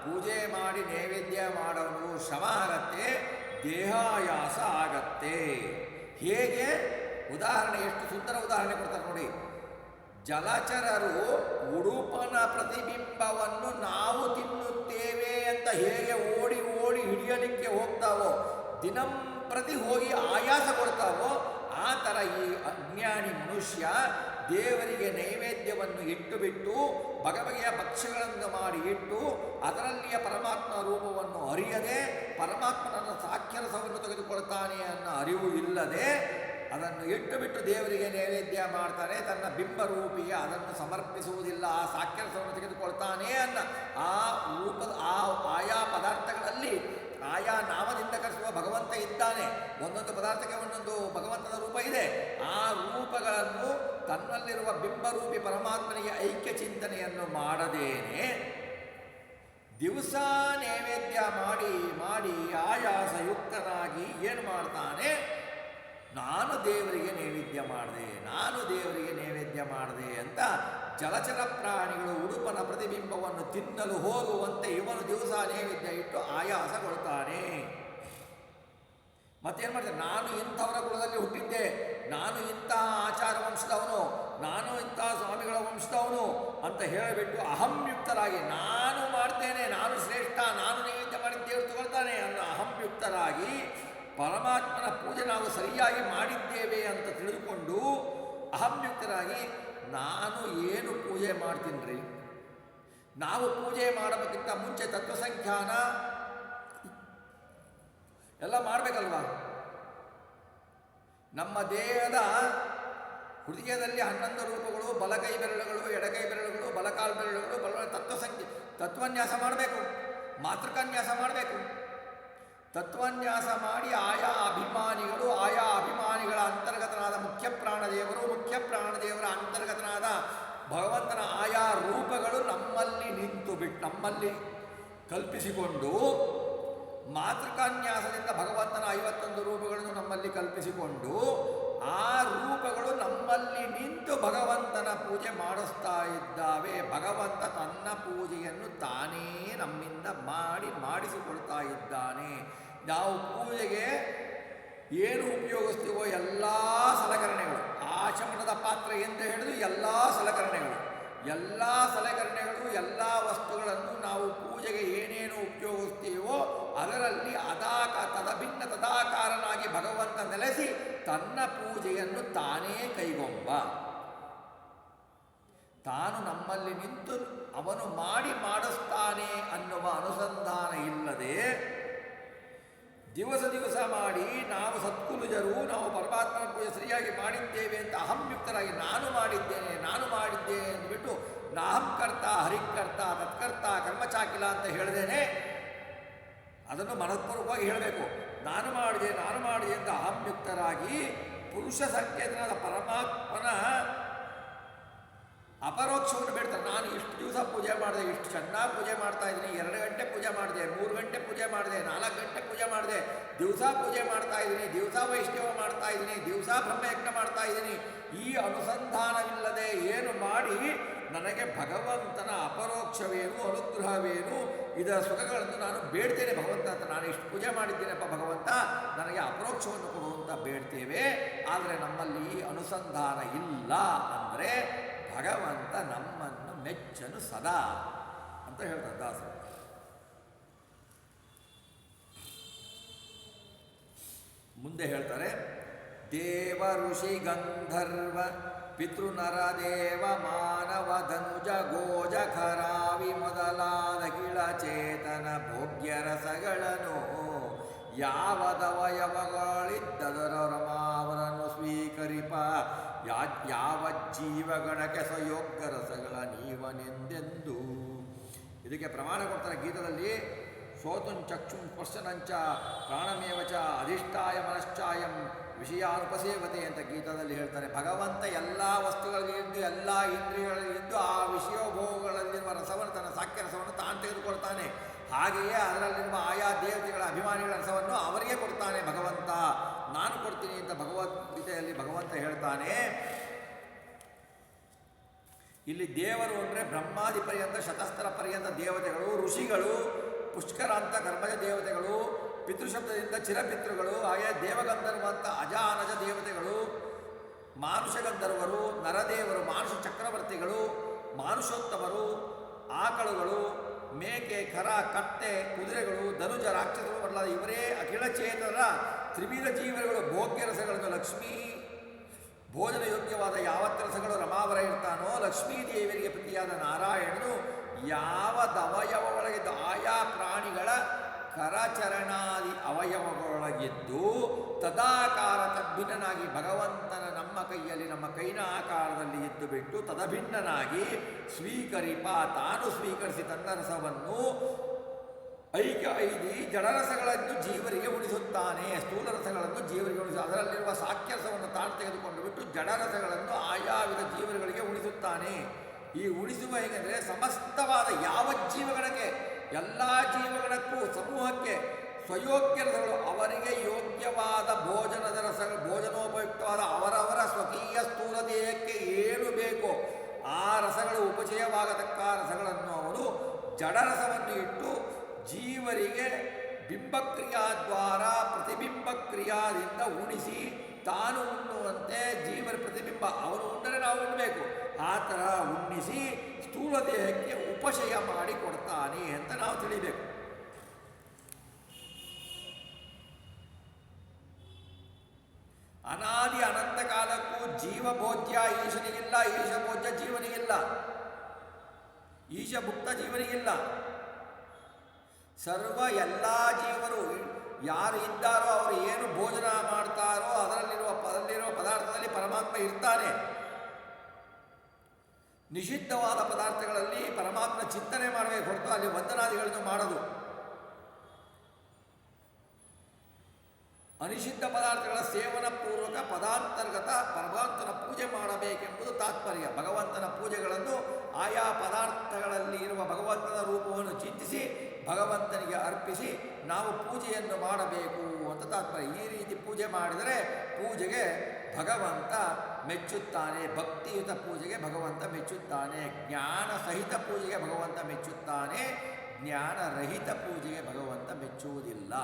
ಪೂಜೆ ಮಾಡಿ ನೈವೇದ್ಯ ಮಾಡೋದು ಶ್ರಮ ಆಗತ್ತೆ, ದೇಹಾಯಾಸ ಆಗತ್ತೆ. ಹೇಗೆ? ಉದಾಹರಣೆ, ಎಷ್ಟು ಸುಂದರ ಉದಾಹರಣೆ ಕೊಡ್ತಾರೆ ನೋಡಿ. ಜಲಚರರು ಉಡುಪನ ಪ್ರತಿಬಿಂಬವನ್ನು ನಾವು ತಿನ್ನುತ್ತೇವೆ ಅಂತ ಹೇಗೆ ಓಡಿ ಓಡಿ ಹಿಡಿಯಲಿಕ್ಕೆ ಹೋಗ್ತಾವೋ, ದಿನಂಪ್ರತಿ ಹೋಗಿ ಆಯಾಸ ಕೊಡ್ತಾವೋ, ಆ ಥರ ಈ ಅಜ್ಞಾನಿ ಮನುಷ್ಯ ದೇವರಿಗೆ ನೈವೇದ್ಯವನ್ನು ಇಟ್ಟು ಬಿಟ್ಟು ಬಗೆಬಗೆಯ ಭಕ್ಷ್ಯಗಳನ್ನು ಮಾಡಿ ಇಟ್ಟು ಅದರಲ್ಲಿಯ ಪರಮಾತ್ಮ ರೂಪವನ್ನು ಅರಿಯದೆ ಪರಮಾತ್ಮನನ್ನ ಸಾಕ್ಯರಸವನ್ನು ತೆಗೆದುಕೊಳ್ತಾನೆ ಅನ್ನೋ ಅರಿವು ಇಲ್ಲದೆ ಅದನ್ನು ಇಟ್ಟು ಬಿಟ್ಟು ದೇವರಿಗೆ ನೈವೇದ್ಯ ಮಾಡ್ತಾನೆ. ತನ್ನ ಬಿಂಬರೂಪಿಯ ಅದನ್ನು ಸಮರ್ಪಿಸುವುದಿಲ್ಲ, ಆ ಸಾಕ್ಯರಸವನ್ನು ತೆಗೆದುಕೊಳ್ತಾನೆ ಅನ್ನ ಆ ರೂಪದ ಆಯಾ ಪದಾರ್ಥಗಳಲ್ಲಿ ಆಯಾ ನಾಮದಿಂದ ಕರೆಸುವ ಭಗವಂತ ಇದ್ದಾನೆ. ಒಂದೊಂದು ಪದಾರ್ಥಕ್ಕೆ ಒಂದೊಂದು ಭಗವಂತನ ರೂಪ ಇದೆ. ಆ ರೂಪಗಳನ್ನು ತನ್ನಲ್ಲಿರುವ ಬಿಂಬರೂಪಿ ಪರಮಾತ್ಮನಿಗೆ ಐಕ್ಯ ಚಿಂತನೆಯನ್ನು ಮಾಡದೇನೆ ದಿವಸ ನೈವೇದ್ಯ ಮಾಡಿ ಮಾಡಿ ಆಯಾಸಯುಕ್ತನಾಗಿ ಏನು ಮಾಡ್ತಾನೆ? ನಾನು ದೇವರಿಗೆ ನೈವೇದ್ಯ ಮಾಡಿದೆ, ನಾನು ದೇವರಿಗೆ ನೈವೇದ್ಯ ಮಾಡಿದೆ ಅಂತ ಜಲಚರ ಪ್ರಾಣಿಗಳು ಉಡುಪನ ಪ್ರತಿಬಿಂಬವನ್ನು ತಿನ್ನಲು ಹೋಗುವಂತೆ ಇವನು ದಿವಸ ನೈವೇದ್ಯ ಇಟ್ಟು ಆಯಾಸಗೊಳ್ತಾನೆ. ಮತ್ತೇನು ಮಾಡ್ತಾನೆ? ನಾನು ಇಂಥವರ ಕುಲದಲ್ಲಿ ಹುಟ್ಟಿದ್ದೆ, ನಾನು ಇಂತಹ ಆಚಾರ ವಂಶದವನು, ನಾನು ಇಂತಹ ಸ್ವಾಮಿಗಳ ವಂಶದವನು ಅಂತ ಹೇಳಿಬಿಟ್ಟು ಅಹಂಯುಕ್ತರಾಗಿ ನಾನು ಮಾಡ್ತೇನೆ, ನಾನು ಶ್ರೇಷ್ಠ, ನಾನು ನೈವೇದ್ಯ ಮಾಡಿದ್ದೇವೆ ತಗೊಳ್ತಾನೆ ಅನ್ನೋ ಅಹಂಯುಕ್ತರಾಗಿ ಪರಮಾತ್ಮನ ಪೂಜೆ ನಾವು ಸರಿಯಾಗಿ ಮಾಡಿದ್ದೇವೆ ಅಂತ ತಿಳಿದುಕೊಂಡು ಅಹಂಯುಕ್ತರಾಗಿ ನಾನು ಏನು ಪೂಜೆ ಮಾಡ್ತೀನಿ ರೀ, ನಾವು ಪೂಜೆ ಮಾಡೋದಕ್ಕಿಂತ ಮುಂಚೆ ತತ್ವಸಂಖ್ಯಾನ ಎಲ್ಲ ಮಾಡಬೇಕಲ್ವಾ? ನಮ್ಮ ದೇಹದ ಹೃದಯದಲ್ಲಿ 11 ರೂಪಗಳು, ಬಲಕೈ ಬೆರಳುಗಳು, ಎಡಕೈ ಬೆರಳುಗಳು, ಬಲಕಾಲು ಬೆರಳುಗಳು, ತತ್ವನ್ಯಾಸ ಮಾಡಬೇಕು, ಮಾತೃಕನ್ಯಾಸ ಮಾಡಬೇಕು. ತತ್ವನ್ಯಾಸ ಮಾಡಿ ಆಯಾ ಅಭಿಮಾನಿಗಳ ಅಂತರ್ಗತನಾದ ಮುಖ್ಯ ಪ್ರಾಣದೇವರ ಅಂತರ್ಗತನಾದ ಭಗವಂತನ ಆಯಾ ರೂಪಗಳು ನಮ್ಮಲ್ಲಿ ಕಲ್ಪಿಸಿಕೊಂಡು ಮಾತೃಕಾನ್ಯಾಸದಿಂದ ಭಗವಂತನ 51 ರೂಪಗಳನ್ನು ನಮ್ಮಲ್ಲಿ ಕಲ್ಪಿಸಿಕೊಂಡು ಆ ರೂಪಗಳು ನಮ್ಮಲ್ಲಿ ನಿಂತು ಭಗವಂತನ ಪೂಜೆ ಮಾಡಿಸ್ತಾ ಇದ್ದಾವೆ. ಭಗವಂತ ತನ್ನ ಪೂಜೆಯನ್ನು ತಾನೇ ನಮ್ಮಿಂದ ಮಾಡಿಸಿಕೊಳ್ತಾ ಇದ್ದಾನೆ. ನಾವು ಪೂಜೆಗೆ ಏನು ಉಪಯೋಗಿಸ್ತೀವೋ ಎಲ್ಲ ಸಲಕರಣೆಗಳು, ಆಚಮನದ ಪಾತ್ರ ಎಂದು ಹಿಡಿದು ಎಲ್ಲ ಸಲಕರಣೆಗಳು, ಎಲ್ಲ ವಸ್ತುಗಳನ್ನು ನಾವು ಪೂಜೆಗೆ ಏನೇನು ಉಪಯೋಗಿಸ್ತೀವೋ ಅದರಲ್ಲಿ ತದಾಕಾರನಾಗಿ ಭಗವಂತ ನೆಲೆಸಿ ತನ್ನ ಪೂಜೆಯನ್ನು ತಾನೇ ಕೈಗೊಂಬ. ತಾನು ನಮ್ಮಲ್ಲಿ ನಿಂತು ಅವನು ಮಾಡಿಸ್ತಾನೆ ಅನ್ನುವ ಅನುಸಂಧಾನ ಇಲ್ಲದೆ ದಿವಸ ಮಾಡಿ ನಾವು ಸತ್ಕುಲುಜರು, ನಾವು ಪರಮಾತ್ಮನ ಪೂಜೆ ಸರಿಯಾಗಿ ಮಾಡಿದ್ದೇವೆ ಅಂತ ಅಹಂಯುಕ್ತರಾಗಿ ನಾನು ಮಾಡಿದ್ದೇನೆ ಅಂದ್ಬಿಟ್ಟು ನಾಹಂಕರ್ತ, ಹರಿಕರ್ತ, ತತ್ಕರ್ತ, ಕರ್ಮಚಾಕಿಲ ಅಂತ ಹೇಳ್ದೇನೆ ಅದನ್ನು ಮನಃಪೂರ್ವಕವಾಗಿ ಹೇಳಬೇಕು. ನಾನು ಮಾಡಿದೆ ಅಂತ ಅಹಂಯುಕ್ತರಾಗಿ ಪುರುಷ ಸಂಕೇತನಾದ ಪರಮಾತ್ಮನ ಅಪರೋಕ್ಷವನ್ನು ಬೇಡ್ತಾರೆ. ನಾನು ಇಷ್ಟು ದಿವಸ ಪೂಜೆ ಮಾಡಿದೆ, ಇಷ್ಟು ಚೆನ್ನಾಗಿ ಪೂಜೆ ಮಾಡ್ತಾ ಇದ್ದೀನಿ, 2 ಗಂಟೆ ಪೂಜೆ ಮಾಡಿದೆ, 3 ಗಂಟೆ ಪೂಜೆ ಮಾಡಿದೆ, 4 ಗಂಟೆ ಪೂಜೆ ಮಾಡಿದೆ, ದಿವಸ ಪೂಜೆ ಮಾಡ್ತಾ ಇದ್ದೀನಿ, ದಿವಸ ವೈಷ್ಣವ ಮಾಡ್ತಾ ಇದ್ದೀನಿ, ದಿವಸ ಬ್ರಹ್ಮಯಜ್ಞ ಮಾಡ್ತಾ ಇದ್ದೀನಿ. ಈ ಅನುಸಂಧಾನವಿಲ್ಲದೆ ಏನು ಮಾಡಿ ನನಗೆ ಭಗವಂತನ ಅಪರೋಕ್ಷವೇನು ಅನುಗ್ರಹವೇನು ಇದರ ಸುಖಗಳನ್ನು ನಾನು ಬೇಡ್ತೇನೆ ಭಗವಂತ ಅಂತ. ನಾನು ಇಷ್ಟು ಪೂಜೆ ಮಾಡಿದ್ದೇನೆಪ್ಪ ಭಗವಂತ, ನನಗೆ ಅಪರೋಕ್ಷವನ್ನು ಕೊಡು ಅಂತ ಬೇಡ್ತೇವೆ. ಆದರೆ ನಮ್ಮಲ್ಲಿ ಅನುಸಂಧಾನ ಇಲ್ಲ ಅಂದರೆ ಭಗವಂತ ನಮ್ಮನ್ನು ಮೆಚ್ಚನು ಸದಾ ಅಂತ ಹೇಳ್ತಾರೆ ದಾಸರು. ಮುಂದೆ ಹೇಳ್ತಾರೆ, ದೇವ ಋಷಿ ಗಂಧರ್ವ ಪಿತೃನರ ದೇವ ಮಾನವ ಧನುಜ ಗೋಜ ಖರಾವಿ ಮೊದಲಾದ ಕಿಳಚೇತನ ಭೋಗ್ಯ ರಸಗಳನ್ನು ಯಾವದವಯವಗಳಿದ್ದದರ ರಮಾವರನ್ನು ಸ್ವೀಕರಿಪ ಯಾವ ಜೀವಗಣಕ್ಕೆ ಸ್ವಯೋಗ್ಯ ರಸಗಳ ನೀವನೆಂದೆಂದು. ಇದಕ್ಕೆ ಪ್ರಮಾಣ ಕೊಡ್ತಾರೆ ಗೀತದಲ್ಲಿ. ಶ್ರೋತುಂಚಕ್ಷುಂ ಸ್ಪರ್ಶನಂಚ ಪ್ರಾಣಮೇವಚ ಅಧಿಷ್ಠಾಯ ಮನಶ್ಚಾಯಂ ವಿಷಯಾನುಪಸೇವತೆ ಅಂತ ಗೀತದಲ್ಲಿ ಹೇಳ್ತಾರೆ. ಭಗವಂತ ಎಲ್ಲ ವಸ್ತುಗಳಲ್ಲಿದ್ದು ಎಲ್ಲ ಇಂದ್ರಿಯಗಳಲ್ಲಿದ್ದು ಆ ವಿಷಯೋಭೋಗಗಳಲ್ಲಿರುವ ರಸವನ್ನು ತನ್ನ ಸಾಕ್ಯ ರಸವನ್ನು ತಾನು ತೆಗೆದುಕೊಳ್ತಾನೆ. ಹಾಗೆಯೇ ಅದರಲ್ಲಿರುವ ಆಯಾ ದೇವತೆಗಳ ಅಭಿಮಾನಿಗಳ ರಸವನ್ನು ಅವರಿಗೆ ಕೊಡ್ತಾನೆ ಭಗವಂತ. ನಾನು ಕೊಡ್ತೀನಿ ಅಂತ ಭಗವದ್ಗೀತೆಯಲ್ಲಿ ಭಗವಂತ ಹೇಳ್ತಾನೆ. ಇಲ್ಲಿ ದೇವರು ಅಂದರೆ ಬ್ರಹ್ಮಾದಿ ಪರ್ಯಂತ ಶತಸ್ಥರ ಪರ್ಯಂತ ದೇವತೆಗಳು, ಋಷಿಗಳು, ಪುಷ್ಕರಾಂತ ಕರ್ಮಜ ದೇವತೆಗಳು, ಪಿತೃಶಬ್ದದಿಂದ ಚಿರಪಿತೃಗಳು, ಆಯಾ ದೇವಗಂಧರ್ವ ಅಂತ ಅಜಾನಜ ದೇವತೆಗಳು, ಮಾನುಷ ಗಂಧರ್ವರು, ನರದೇವರು, ಮಾನುಷ ಚಕ್ರವರ್ತಿಗಳು, ಮಾನುಷೋತ್ತಮರು, ಆಕಳುಗಳು, ಮೇಕೆ, ಖರ, ಕತ್ತೆ, ಕುದುರೆಗಳು, ಧನುಜ, ರಾಕ್ಷಸರು ಮೊದಲಾದ ಇವರೇ ಅಖಿಲ ಚೇತನರ ತ್ರಿವಿಧ ಜೀವನಗಳು. ಭೋಗ್ಯ ರಸಗಳನ್ನು ಲಕ್ಷ್ಮೀ ಭೋಜನ ಯೋಗ್ಯವಾದ ಯಾವತ್ತ ರಸಗಳು ರಮಾವರ ಇರ್ತಾನೋ, ಲಕ್ಷ್ಮೀ ದೇವಿಯರಿಗೆ ಪ್ರಿಯಾದ ನಾರಾಯಣನು ಯಾವ ಅವಯವೊಳಗಿದ್ದು ಆಯಾ ಪ್ರಾಣಿಗಳ ಕರಚರಣಾದಿ ಅವಯವಗಳೊಳಗಿದ್ದು ತದಾಕಾರ ತದ್ಭಿನ್ನನಾಗಿ ಭಗವಂತನ ನಮ್ಮ ಕೈಯಲ್ಲಿ ನಮ್ಮ ಕೈನ ಆಕಾರದಲ್ಲಿ ಇದ್ದು ಬಿಟ್ಟು ತದಭಿನ್ನನಾಗಿ ಸ್ವೀಕರಿಪ ತಾನು ಸ್ವೀಕರಿಸಿ ತನ್ನ ರಸವನ್ನು ಐದಿ ಜಡರಸಗಳನ್ನು ಜೀವರಿಗೆ ಉಣಿಸುತ್ತಾನೆ. ಸ್ಥೂಲ ರಸಗಳನ್ನು ಜೀವರಿಗೆ ಅದರಲ್ಲಿರುವ ಸಾಕ್ಯರಸವನ್ನು ತಾನು ತೆಗೆದುಕೊಂಡು ಬಿಟ್ಟು ಜಡರಸಗಳನ್ನು ಆಯಾ ವಿಧ ಜೀವರುಗಳಿಗೆ ಉಣಿಸುತ್ತಾನೆ. ಈ ಉಣಿಸುವ ಹೇಗೆಂದರೆ ಸಮಸ್ತವಾದ ಯಾವ ಜೀವಗಣಕ್ಕೆ ಎಲ್ಲ ಜೀವಗಣಕ್ಕೂ ಸಮೂಹಕ್ಕೆ ಸ್ವಯೋಗ್ಯ ರಸಗಳು ಅವರಿಗೆ ಯೋಗ್ಯವಾದ ಭೋಜನದ ರಸಗಳು ಭೋಜನೋಪಯುಕ್ತವಾದ ಅವರವರ ಸ್ವಕೀಯ ಸ್ಥೂಲ ದೇಹಕ್ಕೆ ಏನು ಬೇಕೋ ಆ ರಸಗಳು ಉಪಚಯವಾಗತಕ್ಕ ರಸಗಳನ್ನು ಅವನು ಜಡರಸವನ್ನು ಇಟ್ಟು ಜೀವರಿಗೆ ಬಿಂಬಕ್ರಿಯಾದ್ವಾರ ಪ್ರತಿಬಿಂಬಕ್ರಿಯಾದಿಂದ ಉಣಿಸಿ ತಾನು ಉಣ್ಣುವಂತೆ ಜೀವರ ಪ್ರತಿಬಿಂಬ ಅವನು ಉಂಡರೆ ನಾವು ಉಣ್ಣಬೇಕು ಆ ಥರ ಉಣ್ಣಿಸಿ ಸ್ಥೂಲ ದೇಹಕ್ಕೆ ಉಪಶಯ ಮಾಡಿ ಕೊಡ್ತಾನೆ ಅಂತ ನಾವು ತಿಳಿಬೇಕು. ಅನಾದಿ ಅನಂತ ಕಾಲಕ್ಕೂ ಜೀವಭೋಜ್ಯ ಈಶನಿಗಿಲ್ಲ, ಈಶಭೋಜ್ಯ ಜೀವನಿಗಿಲ್ಲ, ಈಶಭುಕ್ತ ಜೀವನಿಗಿಲ್ಲ. ಸರ್ವ ಎಲ್ಲ ಜೀವರು ಯಾರು ಇದ್ದಾರೋ ಅವರು ಏನು ಭೋಜನ ಮಾಡ್ತಾರೋ ಅದರಲ್ಲಿರುವ ಪದಾರ್ಥದಲ್ಲಿ ಪರಮಾತ್ಮ ಇರ್ತಾನೆ. ನಿಷಿದ್ಧವಾದ ಪದಾರ್ಥಗಳಲ್ಲಿ ಪರಮಾತ್ಮ ಚಿಂತನೆ ಮಾಡಬೇಕು ಹೊರತು ಅಲ್ಲಿ ವಂದನಾದಿಗಳನ್ನು ಮಾಡೋದು. ಅನಿಷಿದ್ಧ ಪದಾರ್ಥಗಳ ಸೇವನ ಪೂರ್ವಕ ಪದಾಂತರ್ಗತ ಪರಮಾತ್ಮನ ಪೂಜೆ ಮಾಡಬೇಕೆಂಬುದು ತಾತ್ಪರ್ಯ. ಭಗವಂತನ ಪೂಜೆಗಳನ್ನು ಆಯಾ ಪದಾರ್ಥಗಳಲ್ಲಿ ಇರುವ ಭಗವಂತನ ರೂಪವನ್ನು ಚಿಂತಿಸಿ ಭಗವಂತನಿಗೆ ಅರ್ಪಿಸಿ ನಾವು ಪೂಜೆಯನ್ನು ಮಾಡಬೇಕು ಅಂತ ತಾತ್ಪರ್ಯ. ಈ ರೀತಿ ಪೂಜೆ ಮಾಡಿದರೆ ಪೂಜೆಗೆ ಭಗವಂತ ಮೆಚ್ಚುತ್ತಾನೆ. ಭಕ್ತಿಯುತ ಪೂಜೆಗೆ ಭಗವಂತ ಮೆಚ್ಚುತ್ತಾನೆ. ಜ್ಞಾನ ಸಹಿತ ಪೂಜೆಗೆ ಭಗವಂತ ಮೆಚ್ಚುತ್ತಾನೆ. ಜ್ಞಾನರಹಿತ ಪೂಜೆಗೆ ಭಗವಂತ ಮೆಚ್ಚುವುದಿಲ್ಲ.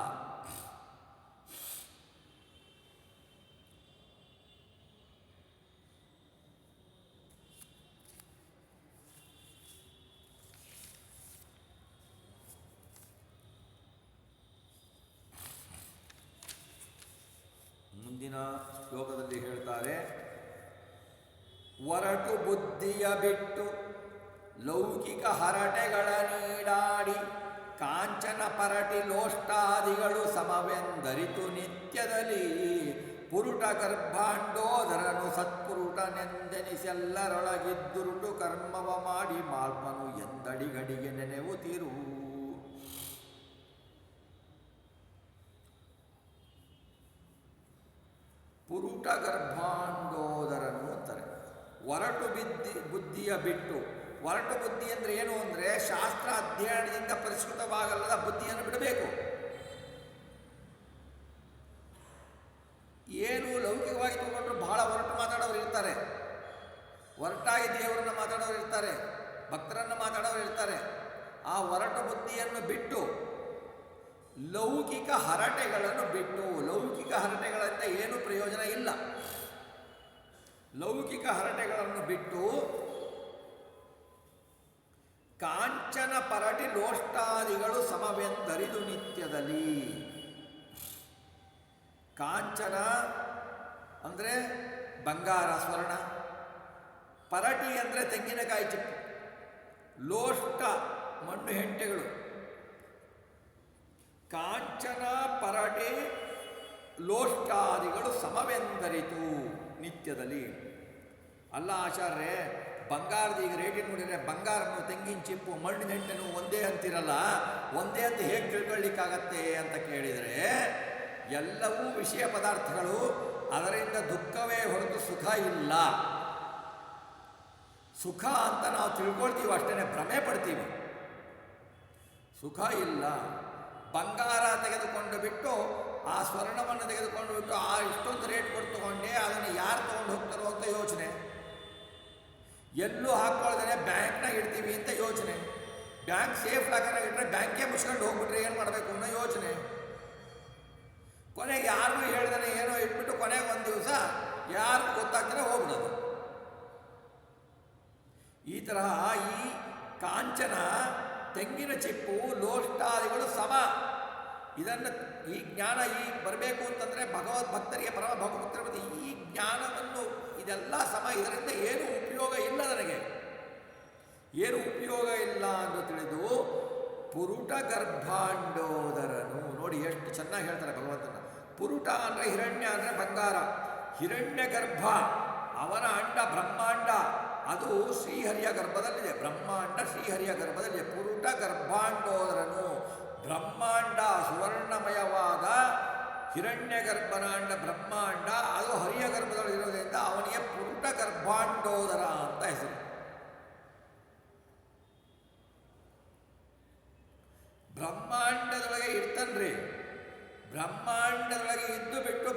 ಮುಂದಿನ ಶ್ಲೋಕದಲ್ಲಿ ಹೇಳ್ತಾರೆ, ಒರಟು ಬುದ್ಧಿಯ ಬಿಟ್ಟು ಲೌಕಿಕ ಹರಟೆಗಳ ನೀಡಾಡಿ ಕಾಂಚನ ಪರಟಿ ಲೋಷ್ಟಾದಿಗಳು ಸಮವೆಂದರಿತು ನಿತ್ಯದಲ್ಲಿ ಪುರುಟ ಗರ್ಭಾಂಡೋದರನು ಸತ್ಪುರುಟನೆಂದೆನಿಸೆಲ್ಲರೊಳಗಿದ್ದುರುಟು ಕರ್ಮವ ಮಾಡಿ ಮಾಲ್ಪನು ಎಂದಡಿಗಡಿಗೆ ನೆನೆವುತ್ತಿರು. ಪುರುಟ ಗರ್ಭಾಂಡೋದರನು ಅಂತಾರೆ. ಒರಟು ಬುದ್ಧಿಯ ಬಿಟ್ಟು. ಒರಟು ಬುದ್ಧಿ ಅಂದರೆ ಏನು ಅಂದರೆ ಶಾಸ್ತ್ರ ಅಧ್ಯಯನದಿಂದ ಪರಿಷ್ಕೃತವಾಗಲ್ಲದ ಬುದ್ಧಿಯನ್ನು ಬಿಡಬೇಕು. ಏನು ಲೌಕಿಕವಾಗಿ ತಗೊಂಡ್ರು ಬಹಳ ಒರಟು ಮಾತಾಡೋರು ಇರ್ತಾರೆ, ಒರಟಾಗಿ ದೇವರನ್ನು ಮಾತಾಡೋರು ಇರ್ತಾರೆ, ಭಕ್ತರನ್ನು ಮಾತಾಡೋರು ಇರ್ತಾರೆ. ಆ ಒರಟು ಬುದ್ಧಿಯನ್ನು ಬಿಟ್ಟು ಲೌಕಿಕ ಹರಟೆಗಳನ್ನು ಬಿಟ್ಟು, ಲೌಕಿಕ ಹರಟೆಗಳಿಂದ ಏನೂ ಪ್ರಯೋಜನ ಇಲ್ಲ. ಲೌಕಿಕ ಹರಟೆಗಳನ್ನು ಬಿಟ್ಟು ಕಾಂಚನ ಪರಟಿ ಲೋಷ್ಟಾದಿಗಳು ಸಮವೆಂದರಿದು ನಿತ್ಯದಲ್ಲಿ. ಕಾಂಚನ ಅಂದರೆ ಬಂಗಾರ ಸ್ವರ್ಣ, ಪರಟಿ ಅಂದರೆ ತೆಂಗಿನಕಾಯಿ ಚಿಪ್ಪು, ಲೋಷ್ಟ ಮಣ್ಣು ಹೆಂಟೆಗಳು. ಕಾಂಚನ ಪರಟಿ ಲೋಷ್ಟಾದಿಗಳು ಸಮವೆಂದರಿತು ನಿತ್ಯದಲ್ಲಿ. ಅಲ್ಲ ಆಚಾರ್ಯರೇ, ಬಂಗಾರದ ಈಗ ರೇಟಿನ ನೋಡಿದರೆ ಬಂಗಾರನು, ತೆಂಗಿನ ಚಿಪ್ಪು, ಮಣ್ಣಿನ ಹೆಂಟೆನು ಒಂದೇ ಅಂತಿರಲ್ಲ, ಒಂದೇ ಅಂತ ಹೇಗೆ ತಿಳ್ಕೊಳ್ಳಿಕ್ಕಾಗತ್ತೆ ಅಂತ ಕೇಳಿದರೆ, ಎಲ್ಲವೂ ವಿಷಯ ಪದಾರ್ಥಗಳು, ಅದರಿಂದ ದುಃಖವೇ ಹೊರತು ಸುಖ ಇಲ್ಲ. ಸುಖ ಅಂತ ನಾವು ತಿಳ್ಕೊಳ್ತೀವಿ ಅಷ್ಟೇ, ಭ್ರಮೆ ಪಡ್ತೀವಿ. ಸುಖ ಇಲ್ಲ. ಬಂಗಾರ ತೆಗೆದುಕೊಂಡು ಬಿಟ್ಟು ಆ ಸ್ವರ್ಣವನ್ನು ತೆಗೆದುಕೊಂಡು ಬಿಟ್ಟು ಆ ಇಷ್ಟೊಂದು ರೇಟ್ ಕೊಟ್ಟು ತಗೊಂಡೆ, ಅದನ್ನು ಯಾರು ತೊಗೊಂಡು ಹೋಗ್ತಾರೋ ಅಂತ ಯೋಚನೆ. ಎಲ್ಲೂ ಹಾಕ್ಕೊಳ್ದೇನೆ ಬ್ಯಾಂಕ್ನಾಗ ಇಡ್ತೀವಿ ಅಂತ ಯೋಚನೆ. ಬ್ಯಾಂಕ್ ಸೇಫ್ ಲಾಕರ್ನಾಗ ಇಟ್ಟರೆ ಬ್ಯಾಂಕೇ ಮುಚ್ಕೊಂಡು ಹೋಗ್ಬಿಟ್ರೆ ಏನು ಮಾಡಬೇಕು ಅನ್ನೋ ಯೋಚನೆ. ಕೊನೆಗೆ ಯಾರಿಗೂ ಹೇಳ್ದಾನೆ ಏನೋ ಇಟ್ಬಿಟ್ಟು ಕೊನೆಗೆ ಒಂದು ದಿವಸ ಯಾರು ಗೊತ್ತಾಗ್ತಾನೆ ಹೋಗ್ಬಿಡೋದು. ಈ ತರಹ ಈ ಕಾಂಚನ, ತೆಂಗಿನ ಚಿಪ್ಪು, ಲೋಷ್ಟಾದಿಗಳು ಸಮ. ಇದನ್ನು, ಈ ಜ್ಞಾನ ಈ ಬರಬೇಕು ಅಂತಂದರೆ ಭಗವದ್ಭಕ್ತರಿಗೆ, ಪರಮ ಭಗವದ್ಭಕ್ತರ ಈ ಜ್ಞಾನವನ್ನು, ಇದೆಲ್ಲ ಸಮ, ಇದರಿಂದ ಏನು ಉಪಯೋಗ ಇಲ್ಲ, ನನಗೆ ಏನು ಉಪಯೋಗ ಇಲ್ಲ ಅಂತ ತಿಳಿದು ಪುರುಟ ಗರ್ಭಾಂಡೋದರನು. ನೋಡಿ ಎಷ್ಟು ಚೆನ್ನಾಗಿ ಹೇಳ್ತಾರೆ ಭಗವಂತನ. ಪುರುಟ ಅಂದರೆ ಹಿರಣ್ಯ ಅಂದರೆ ಬಂಗಾರ, ಹಿರಣ್ಯ ಗರ್ಭ ಅವನ ಅಂಡ ಬ್ರಹ್ಮಾಂಡ, ಅದು ಶ್ರೀಹರಿಯ ಗರ್ಭದಲ್ಲಿದೆ. ಬ್ರಹ್ಮಾಂಡ ಶ್ರೀಹರಿಯ ಗರ್ಭದಲ್ಲಿದೆ. ಪುರುಟ ಗರ್ಭಾಂಡೋದರನು, ಬ್ರಹ್ಮಾಂಡ ಸುವರ್ಣಮಯವಾದ ಹಿರಣ್ಯ ಗರ್ಭನಾಂಡ ಬ್ರಹ್ಮಾಂಡ, ಅದು ಹರಿಯ ಗರ್ಭದಲ್ಲಿರೋದ್ರಿಂದ ಅವನಿಗೆ ಪುರುಟ ಗರ್ಭಾಂಡೋದರ ಅಂತ ಹೆಸರು. ಬ್ರಹ್ಮಾಂಡದೊಳಗೆ ಇರ್ತನ್ರಿ. ಬ್ರಹ್ಮಾಂಡದೊಳಗೆ ಇದ್ದು ಬಿಟ್ಟು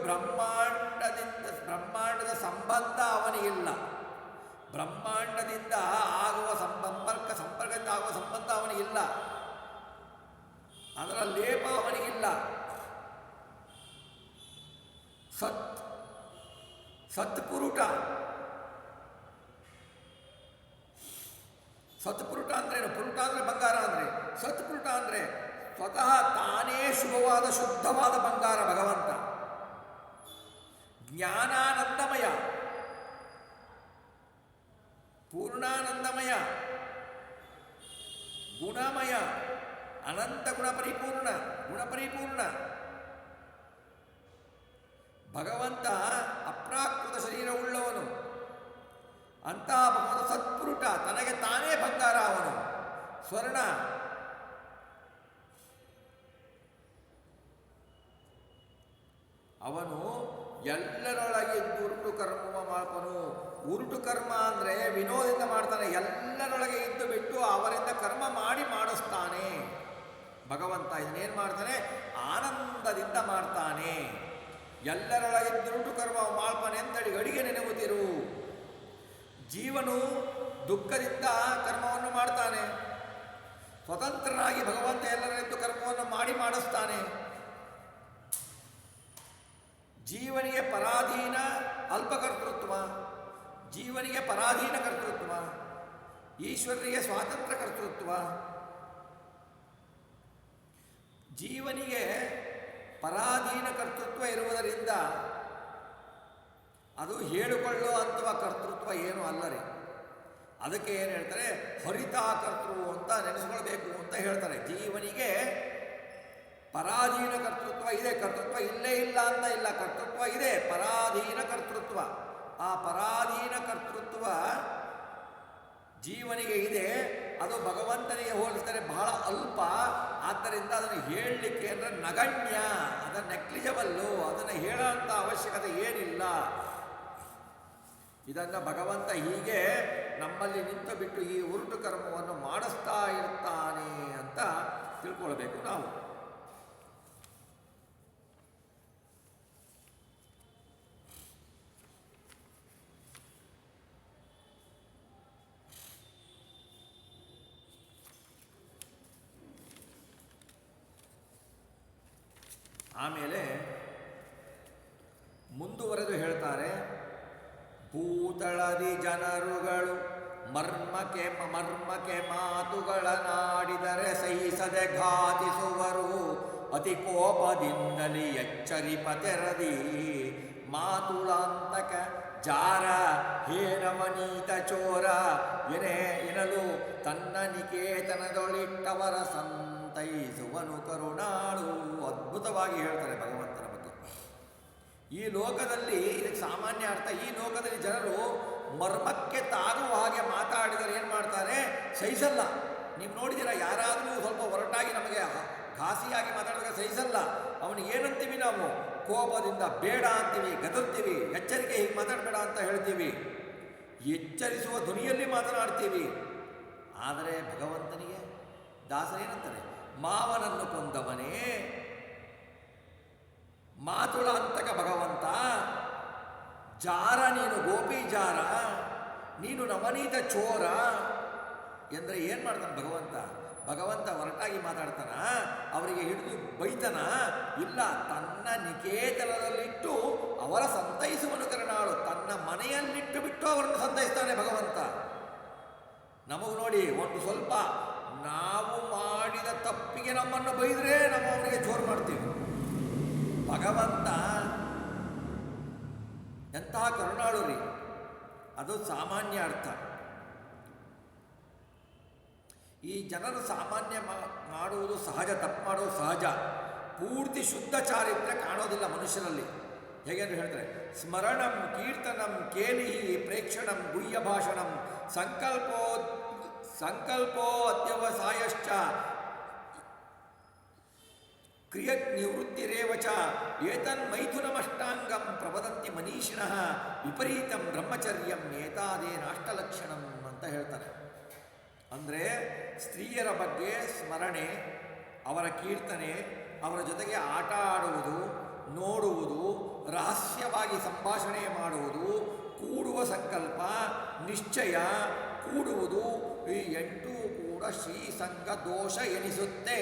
ಬ್ರಹ್ಮಾಂಡದ ಸಂಬಂಧ ಅವನಿಗಿಲ್ಲ. ಬ್ರಹ್ಮಾಂಡದಿಂದ ಆಗುವ ಸಂಪರ್ಕದಿಂದ ಆಗುವ ಸಂಬಂಧ ಅವನಿಗಿಲ್ಲ. ಅದರ ಲೇಪ ಅವನಿಗಿಲ್ಲ. ಸತ್ಪುರುಟ. ಸತ್ಪುರುಟ ಅಂದ್ರೇನು? ಪುರುಟ ಅಂದರೆ ಬಂಗಾರ ಅಂದರೆ. ಸತ್ಪುರುಟ ಅಂದರೆ ಸ್ವತಃ ತಾನೇ ಶುಭವಾದ ಶುದ್ಧವಾದ ಬಂಗಾರ ಭಗವಂತ. ಜ್ಞಾನಾನಂದಮಯ, ಪೂರ್ಣಾನಂದಮಯ, ಗುಣಮಯ, ಅನಂತ ಗುಣಪರಿಪೂರ್ಣ, ಗುಣಪರಿಪೂರ್ಣ ಭಗವಂತ. ಅಪ್ರಾಕೃತ ಶರೀರವುಳ್ಳವನು. ಅಂತಹ ಭಗವಂತ ಸತ್ಪುರುಟ, ತನಗೆ ತಾನೇ ಬಂಗಾರ ಅವನು, ಸ್ವರ್ಣ. ಅವನು ಎಲ್ಲರೊಳಗೆ ಉರುಟು ಕರ್ಮ ಮಾಡ್ತಾನು. ಉರುಟು ಕರ್ಮ ಅಂದರೆ ವಿನೋದದಿಂದ ಮಾಡ್ತಾನೆ. ಎಲ್ಲರೊಳಗೆ ಇದ್ದು ಬಿಟ್ಟು ಅವರಿಂದ ಕರ್ಮ ಮಾಡಿಸ್ತಾನೆ ಭಗವಂತ. ಇದನ್ನೇನು ಮಾಡ್ತಾನೆ? ಆನಂದದಿಂದ ಮಾಡ್ತಾನೆ. ಎಲ್ಲರೊಳಗೆ ದುರುಟು ಕರ್ಮ ಮಾಡ್ತಾನೆ ಅಂತೇಳಿ ಅಡಿಗೆ ನೆನೆಯುತ್ತಿರು. ಜೀವನು ದುಃಖದಿಂದ ಕರ್ಮವನ್ನು ಮಾಡ್ತಾನೆ. ಸ್ವತಂತ್ರನಾಗಿ ಭಗವಂತ ಎಲ್ಲರಿದ್ದು ಕರ್ಮವನ್ನು ಮಾಡಿಸ್ತಾನೆ. ಜೀವನಿಗೆ ಪರಾಧೀನ ಅಲ್ಪಕರ್ತೃತ್ವ, ಜೀವನಿಗೆ ಪರಾಧೀನ ಕರ್ತೃತ್ವ, ಈಶ್ವರನಿಗೆ ಸ್ವಾತಂತ್ರ್ಯ ಕರ್ತೃತ್ವ. ಜೀವನಿಗೆ ಪರಾಧೀನ ಕರ್ತೃತ್ವ ಇರುವುದರಿಂದ ಅದು ಹೇಳಿಕೊಳ್ಳೋ ಅಂಥವ ಕರ್ತೃತ್ವ ಏನೂ ಅಲ್ಲರಿ. ಅದಕ್ಕೆ ಏನು ಹೇಳ್ತಾರೆ? ಹರಿತಾ ಕರ್ತೃ ಅಂತ ನೆನೆಸ್ಕೊಳ್ಬೇಕು ಅಂತ ಹೇಳ್ತಾರೆ. ಜೀವನಿಗೆ ಪರಾಧೀನ ಕರ್ತೃತ್ವ ಇದೆ, ಕರ್ತೃತ್ವ ಇಲ್ಲೇ ಇಲ್ಲ ಅಂತ ಇಲ್ಲ, ಕರ್ತೃತ್ವ ಇದೆ, ಪರಾಧೀನ ಕರ್ತೃತ್ವ. ಆ ಪರಾಧೀನ ಕರ್ತೃತ್ವ ಜೀವನಿಗೆ ಇದೆ. ಅದು ಭಗವಂತನಿಗೆ ಹೋಲಿಸಿದರೆ ಬಹಳ ಅಲ್ಪ. ಆದ್ದರಿಂದ ಅದನ್ನು ಹೇಳಲಿಕ್ಕೆ ಅಂದರೆ ನಗಣ್ಯ, ಅದನ್ನು ನೆಗ್ಲಿಜಬಲ್ಲು, ಅದನ್ನು ಹೇಳೋಂಥ ಅವಶ್ಯಕತೆ ಏನಿಲ್ಲ. ಇದನ್ನು ಭಗವಂತ ಹೀಗೆ ನಮ್ಮಲ್ಲಿ ನಿಂತು ಬಿಟ್ಟು ಈ ಉರುಟು ಕರ್ಮವನ್ನು ಮಾಡಿಸ್ತಾ ಇರ್ತಾನೆ ಅಂತ ತಿಳ್ಕೊಳ್ಬೇಕು ನಾವು. ಆಮೇಲೆ ಮುಂದುವರೆದು ಹೇಳ್ತಾರೆ, ಭೂತಳದಿ ಜನರುಗಳು ಮರ್ಮಕ್ಕೆ ಮಾತುಗಳನ್ನಾಡಿದರೆ ಸಹಿಸದೆ ಘಾತಿಸುವರು, ಅತಿ ಕೋಪದಿಂದಲೇ ಎಚ್ಚರಿಪತೆರದಿ ಮಾತುಳಾಂತಕ ಜಾರ ಹೇನವನೀತ ಚೋರ ಎನಲು ತನ್ನ ನಿಕೇತನದೊಳಿಟ್ಟವರ ಸಂತೈಸುವನು ಕರುಣಾಳು. ಅದ್ಭುತವಾಗಿ ಹೇಳ್ತಾರೆ ಭಗವಂತನ ಬಗ್ಗೆ. ಈ ಲೋಕದಲ್ಲಿ ಇದಕ್ಕೆ ಸಾಮಾನ್ಯ ಅರ್ಥ, ಈ ಲೋಕದಲ್ಲಿ ಜನರು ಮರ್ಮಕ್ಕೆ ತಾಗುವ ಹಾಗೆ ಮಾತಾಡಿದರೆ ಏನು ಮಾಡ್ತಾರೆ, ಸಹಿಸಲ್ಲ. ನೀವು ನೋಡಿದ್ದೀರ, ಯಾರಾದರೂ ಸ್ವಲ್ಪ ಹೊರಟಾಗಿ ನಮಗೆ ಘಾಸಿಯಾಗಿ ಮಾತಾಡಿದಾಗ ಸಹಿಸಲ್ಲ. ಅವನಿಗೆ ಏನಂತೀವಿ ನಾವು, ಕೋಪದಿಂದ ಬೇಡ ಅಂತೀವಿ, ಗದರ್ತೀವಿ, ಎಚ್ಚರಿಕೆ ಹೀಗೆ ಮಾತಾಡಬೇಡ ಅಂತ ಹೇಳ್ತೀವಿ, ಎಚ್ಚರಿಸುವ ಧ್ವನಿಯಲ್ಲಿ ಮಾತನಾಡ್ತೀವಿ. ಆದರೆ ಭಗವಂತನಿಗೆ ದಾಸರೇನಂತಾರೆ, ಮಾವನನ್ನು ಕೊಂದವನೇ ಮಾತುಳ ಅಂತಕ ಭಗವಂತ, ಜಾರ ನೀನು, ಗೋಪಿ ಜಾರ ನೀನು, ನವನೀತ ಚೋರ ಎಂದರೆ ಏನು ಮಾಡ್ತಾನೆ ಭಗವಂತ? ಭಗವಂತ ಹೊರಟಾಗಿ ಮಾತಾಡ್ತಾನ, ಅವರಿಗೆ ಹಿಡಿದು ಬೈತನ? ಇಲ್ಲ, ತನ್ನ ನಿಕೇತನದಲ್ಲಿಟ್ಟು ಅವರ ಸಂತೈಸುವನು ಕರುಣಾಳು. ತನ್ನ ಮನೆಯಲ್ಲಿಟ್ಟು ಬಿಟ್ಟು ಅವರನ್ನು ಸಂತೈಸ್ತಾನೆ ಭಗವಂತ. ನಮಗೂ ನೋಡಿ, ಒಂದು ಸ್ವಲ್ಪ ನಾವು ಮಾಡಿದ ತಪ್ಪಿಗೆ ನಮ್ಮನ್ನು ಬೈದರೆ ನಾವು ಅವನಿಗೆ ಜೋರು ಮಾಡ್ತೀವಿ. ಭಗವಂತ ಎಂತಹ ಕರುಣಾಳು ರೀ, ಅದು ಸಾಮಾನ್ಯ ಅರ್ಥ. ಈ ಜನರು ಸಾಮಾನ್ಯ ಮಾಡುವುದು ಸಹಜ, ತಪ್ಪು ಮಾಡೋದು ಸಹಜ. ಪೂರ್ತಿ ಶುದ್ಧ ಚಾರಿತ್ರ್ಯ ಕಾಣೋದಿಲ್ಲ ಮನುಷ್ಯರಲ್ಲಿ. ಹೇಗೆಂದ್ರೆ ಹೇಳ್ತಾರೆ, ಸ್ಮರಣಂ ಕೀರ್ತನಂ ಕೇಲಿಹಿ ಪ್ರೇಕ್ಷಣಂ ಗುಹ್ಯ ಭಾಷಣಂ ಸಂಕಲ್ಪೋ ಅತ್ಯವಸಾಯಶ್ಚ ಕ್ರಿಯತ್ ನಿವೃತ್ತಿರೇವಚ ಏತನ್ಮೈಥುನಮಷ್ಟಾಂಗಂ ಪ್ರವದಂತಿ ಮನೀಷಿಣಃ ವಿಪರೀತಂ ಬ್ರಹ್ಮಚರ್ಯಂ ಏತಾದೇನಾಷ್ಟಲಕ್ಷಣಂ ಅಂತ ಹೇಳ್ತಾರೆ. ಅಂದರೆ ಸ್ತ್ರೀಯರ ಬಗ್ಗೆ ಸ್ಮರಣೆ, ಅವರ ಕೀರ್ತನೆ, ಅವರ ಜೊತೆಗೆ ಆಟ ಆಡುವುದು, ನೋಡುವುದು, ರಹಸ್ಯವಾಗಿ ಸಂಭಾಷಣೆ ಮಾಡುವುದು, ಕೂಡುವ ಸಂಕಲ್ಪ, ನಿಶ್ಚಯ, ಕೂಡುವುದು, ಈ 8 ಕೂಡ ಶ್ರೀಸಂಗ ದೋಷ ಎನಿಸುತ್ತೆ.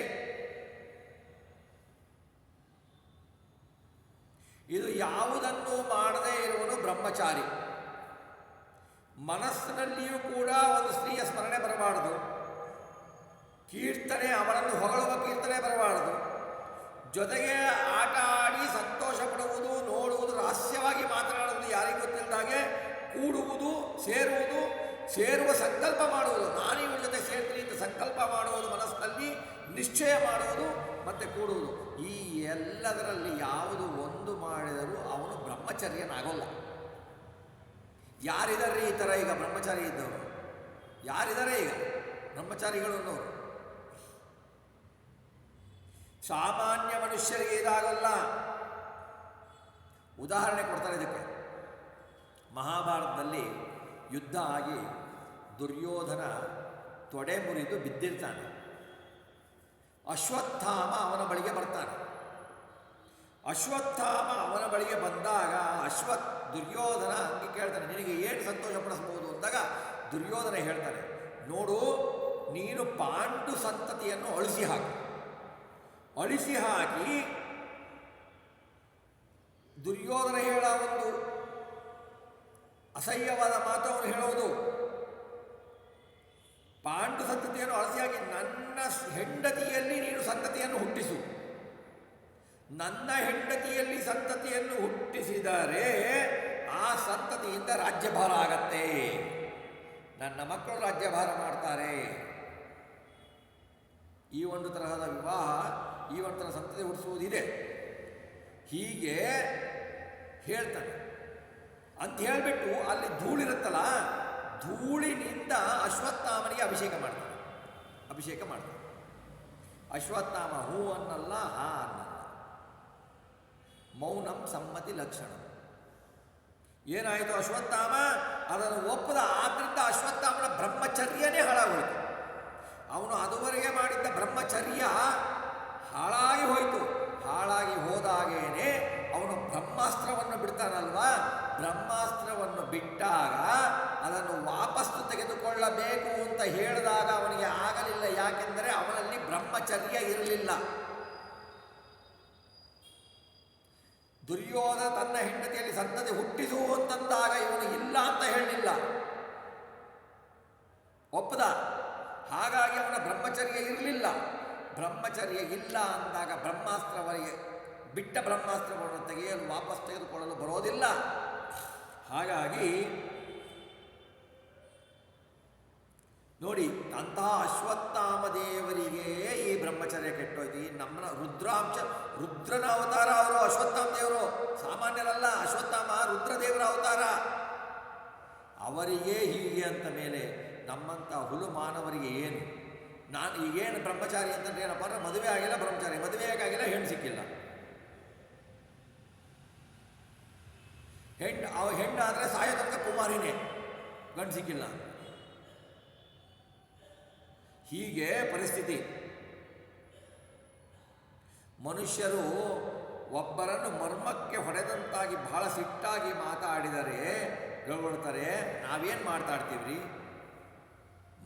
ಇದು ಯಾವುದನ್ನು ಮಾಡದೇ ಇರುವನು ಬ್ರಹ್ಮಚಾರಿ. ಮನಸ್ಸಿನಲ್ಲಿಯೂ ಕೂಡ ಒಂದು ಸ್ತ್ರೀಯ ಸ್ಮರಣೆ ಬರಬಾರದು, ಕೀರ್ತನೆ, ಅವರನ್ನು ಹೊಗಳುವ ಕೀರ್ತನೆ ಬರಬಾರದು, ಜೊತೆಗೆ ಆಟ ಆಡಿ ಸಂತೋಷ ಪಡುವುದು, ನೋಡುವುದು, ರಹಸ್ಯವಾಗಿ ಮಾತನಾಡುವುದು, ಯಾರಿಗೂ ಗೊತ್ತಿಲ್ಲದ ಹಾಗೆ ಕೂಡುವುದು, ಸೇರುವ ಸಂಕಲ್ಪ ಮಾಡುವುದು, ನಾನು ಇವ್ರ ಜೊತೆ ಸೇರ್ತೀನಿ ಅಂತ ಸಂಕಲ್ಪ ಮಾಡುವುದು, ಮನಸ್ಸಿನಲ್ಲಿ ನಿಶ್ಚಯ ಮಾಡುವುದು ಮತ್ತು ಕೂಡುವುದು. ಈ ಎಲ್ಲದರಲ್ಲಿ ಯಾವುದು ಒಂದು ಮಾಡಿದರೂ ಅವನು ಬ್ರಹ್ಮಚರ್ಯನಾಗೋಲ್ಲ. ಯಾರಿದ್ದಾರೆ ಈ ಥರ ಈಗ ಬ್ರಹ್ಮಚಾರಿ ಇದ್ದವರು? ಯಾರಿದ್ದಾರೆ ಈಗ ಬ್ರಹ್ಮಚಾರಿಗಳು ಅನ್ನೋರು? ಸಾಮಾನ್ಯ ಮನುಷ್ಯರಿಗೆ ಇದಾಗಲ್ಲ. ಉದಾಹರಣೆ ಕೊಡ್ತಾರೆ ಇದಕ್ಕೆ. ಮಹಾಭಾರತದಲ್ಲಿ ಯುದ್ಧ ಆಗಿ ದುರ್ಯೋಧನ ತೊಡೆ ಮುರಿದು ಬಿದ್ದಿರ್ತಾನೆ. ಅಶ್ವತ್ಥಾಮ ಅವನ ಬಳಿಗೆ ಬರ್ತಾನೆ. ಅಶ್ವತ್ಥಾಮ ಅವನ ಬಳಿಗೆ ಬಂದಾಗ ದುರ್ಯೋಧನ ಹಂಗೆ ಕೇಳ್ತಾನೆ, ನಿನಗೆ ಏನು ಸಂತೋಷ ಪಡಿಸ್ಬೋದು ಅಂದಾಗ ದುರ್ಯೋಧನ ಹೇಳ್ತಾನೆ, ನೋಡು, ನೀನು ಪಾಂಡು ಸಂತತಿಯನ್ನು ಅಳಿಸಿ ಹಾಕಿ ದುರ್ಯೋಧನ ಹೇಳ ಒಂದು ಅಸಹ್ಯವಾದ ಮಾತು ಅವನು ಹೇಳೋದು, ಪಾಂಡು ಸಂತತಿಯನ್ನು ಅಳಿಸಿಯಾಗಿ ನನ್ನ ಹೆಂಡತಿಯಲ್ಲಿ ನೀನು ಸಂತತಿಯನ್ನು ಹುಟ್ಟಿಸು. ನನ್ನ ಹೆಂಡತಿಯಲ್ಲಿ ಸಂತತಿಯನ್ನು ಹುಟ್ಟಿಸಿದರೆ ಆ ಸಂತತಿಯಿಂದ ರಾಜ್ಯಭಾರ ಆಗತ್ತೆ, ನನ್ನ ಮಕ್ಕಳು ರಾಜ್ಯಭಾರ ಮಾಡ್ತಾರೆ. ಈ ಒಂದು ತರಹದ ವಿವಾಹ, ಈ ಒಂದು ಥರ ಸಂತತಿ ಹುಟ್ಟಿಸುವುದಿದೆ. ಹೀಗೆ ಹೇಳ್ತಾನೆ ಅಂತ ಹೇಳಿಬಿಟ್ಟು ಅಲ್ಲಿ ಧೂಳಿರುತ್ತಲ್ಲ, ಧೂಳಿನಿಂದ ಅಶ್ವತ್ಥಾಮನಿಗೆ ಅಭಿಷೇಕ ಮಾಡ್ತಾನೆ. ಅಭಿಷೇಕ ಮಾಡ್ತಾರೆ. ಅಶ್ವತ್ಥಾಮ ಹೂ ಅನ್ನಲ್ಲ, ಹಾ ಅನ್ನಲ್ಲ. ಮೌನಂ ಸಮ್ಮತಿ ಲಕ್ಷಣ. ಏನಾಯಿತು? ಅಶ್ವತ್ಥಾಮ ಅದನ್ನು ಒಪ್ಪದ. ಆದ್ದರಿಂದ ಅಶ್ವತ್ಥಾಮನ ಬ್ರಹ್ಮಚರ್ಯನೇ ಹಾಳಾಗೋಯಿತು. ಅವನು ಅದುವರೆಗೆ ಮಾಡಿದ್ದ ಬ್ರಹ್ಮಚರ್ಯ ಹಾಳಾಗಿ ಹೋಯಿತು. ಹಾಳಾಗಿ ಹೋದಾಗೇನೆ ಅವನು ಬ್ರಹ್ಮಾಸ್ತ್ರವನ್ನು ಬಿಡ್ತಾನಲ್ವಾ, ಬ್ರಹ್ಮಾಸ್ತ್ರವನ್ನು ಬಿಟ್ಟಾಗ ಅದನ್ನು ವಾಪಸ್ಸು ತೆಗೆದುಕೊಳ್ಳಬೇಕು ಅಂತ ಹೇಳಿದಾಗ ಅವನಿಗೆ ಆಗಲಿಲ್ಲ. ಯಾಕೆಂದರೆ ಅವನಲ್ಲಿ ಬ್ರಹ್ಮಚರ್ಯ ಇರಲಿಲ್ಲ. ದುರ್ಯೋಧನ ತನ್ನ ಹೆಂಡತಿಯಲ್ಲಿ ಸಂತತಿ ಹುಟ್ಟಿಸು ಅಂತಂದಾಗ ಇವನು ಇಲ್ಲ ಅಂತ ಹೇಳಲಿಲ್ಲ, ಒಪ್ಪದ. ಹಾಗಾಗಿ ಅವನ ಬ್ರಹ್ಮಚರ್ಯ ಇರಲಿಲ್ಲ. ಬ್ರಹ್ಮಚರ್ಯ ಇಲ್ಲ ಅಂದಾಗ ಬ್ರಹ್ಮಾಸ್ತ್ರವರಿಗೆ ಬಿಟ್ಟ ಬ್ರಹ್ಮಾಸ್ತ್ರವನ್ನು ತೆಗೆಯಲು ವಾಪಸ್ ತೆಗೆದುಕೊಳ್ಳಲು ಬರೋದಿಲ್ಲ. ಹಾಗಾಗಿ ನೋಡಿ, ಅಂತಹ ಅಶ್ವತ್ಥಾಮ ದೇವರಿಗೆ ಈ ಬ್ರಹ್ಮಚರ್ಯ ಕೆಟ್ಟೋಯ್ತು. ನಮ್ಮನ ರುದ್ರನ ಅವತಾರ ಅವರು, ಅಶ್ವತ್ಥಾಮ ದೇವರು ಸಾಮಾನ್ಯರಲ್ಲ. ಅಶ್ವತ್ಥಾಮ ರುದ್ರದೇವರ ಅವತಾರ. ಅವರಿಗೆ ಹೀಗೆ ಅಂತ ಮೇಲೆ ನಮ್ಮಂಥ ಹುಲು ಮಾನವರಿಗೆ ಏನು? ನಾನು ಈಗೇನು ಬ್ರಹ್ಮಚಾರಿ ಅಂತಂದ್ರೆ ಏನಪ್ಪ ಅಂದರೆ ಮದುವೆ ಆಗಿಲ್ಲ ಬ್ರಹ್ಮಚಾರಿ, ಮದುವೆಯಾಗಿಲ್ಲ ಹೆಣ್ಣು ಸಿಕ್ಕಿಲ್ಲ. ಹೆಣ್ಣಾದರೆ ಸಾಯೋ ತನಕ ಕುಮಾರಿನೇ, ಗಂಡು ಸಿಕ್ಕಿಲ್ಲ. ಹೀಗೆ ಪರಿಸ್ಥಿತಿ. ಮನುಷ್ಯರು ಒಬ್ಬರನ್ನು ಮರ್ಮಕ್ಕೆ ಹೊಡೆದಂತಾಗಿ ಬಹಳ ಸಿಟ್ಟಾಗಿ ಮಾತಾಡಿದರೆ ಹೇಳ್ಕೊಳ್ತಾರೆ, ನಾವೇನು ಮಾತಾಡ್ತೀವ್ರಿ?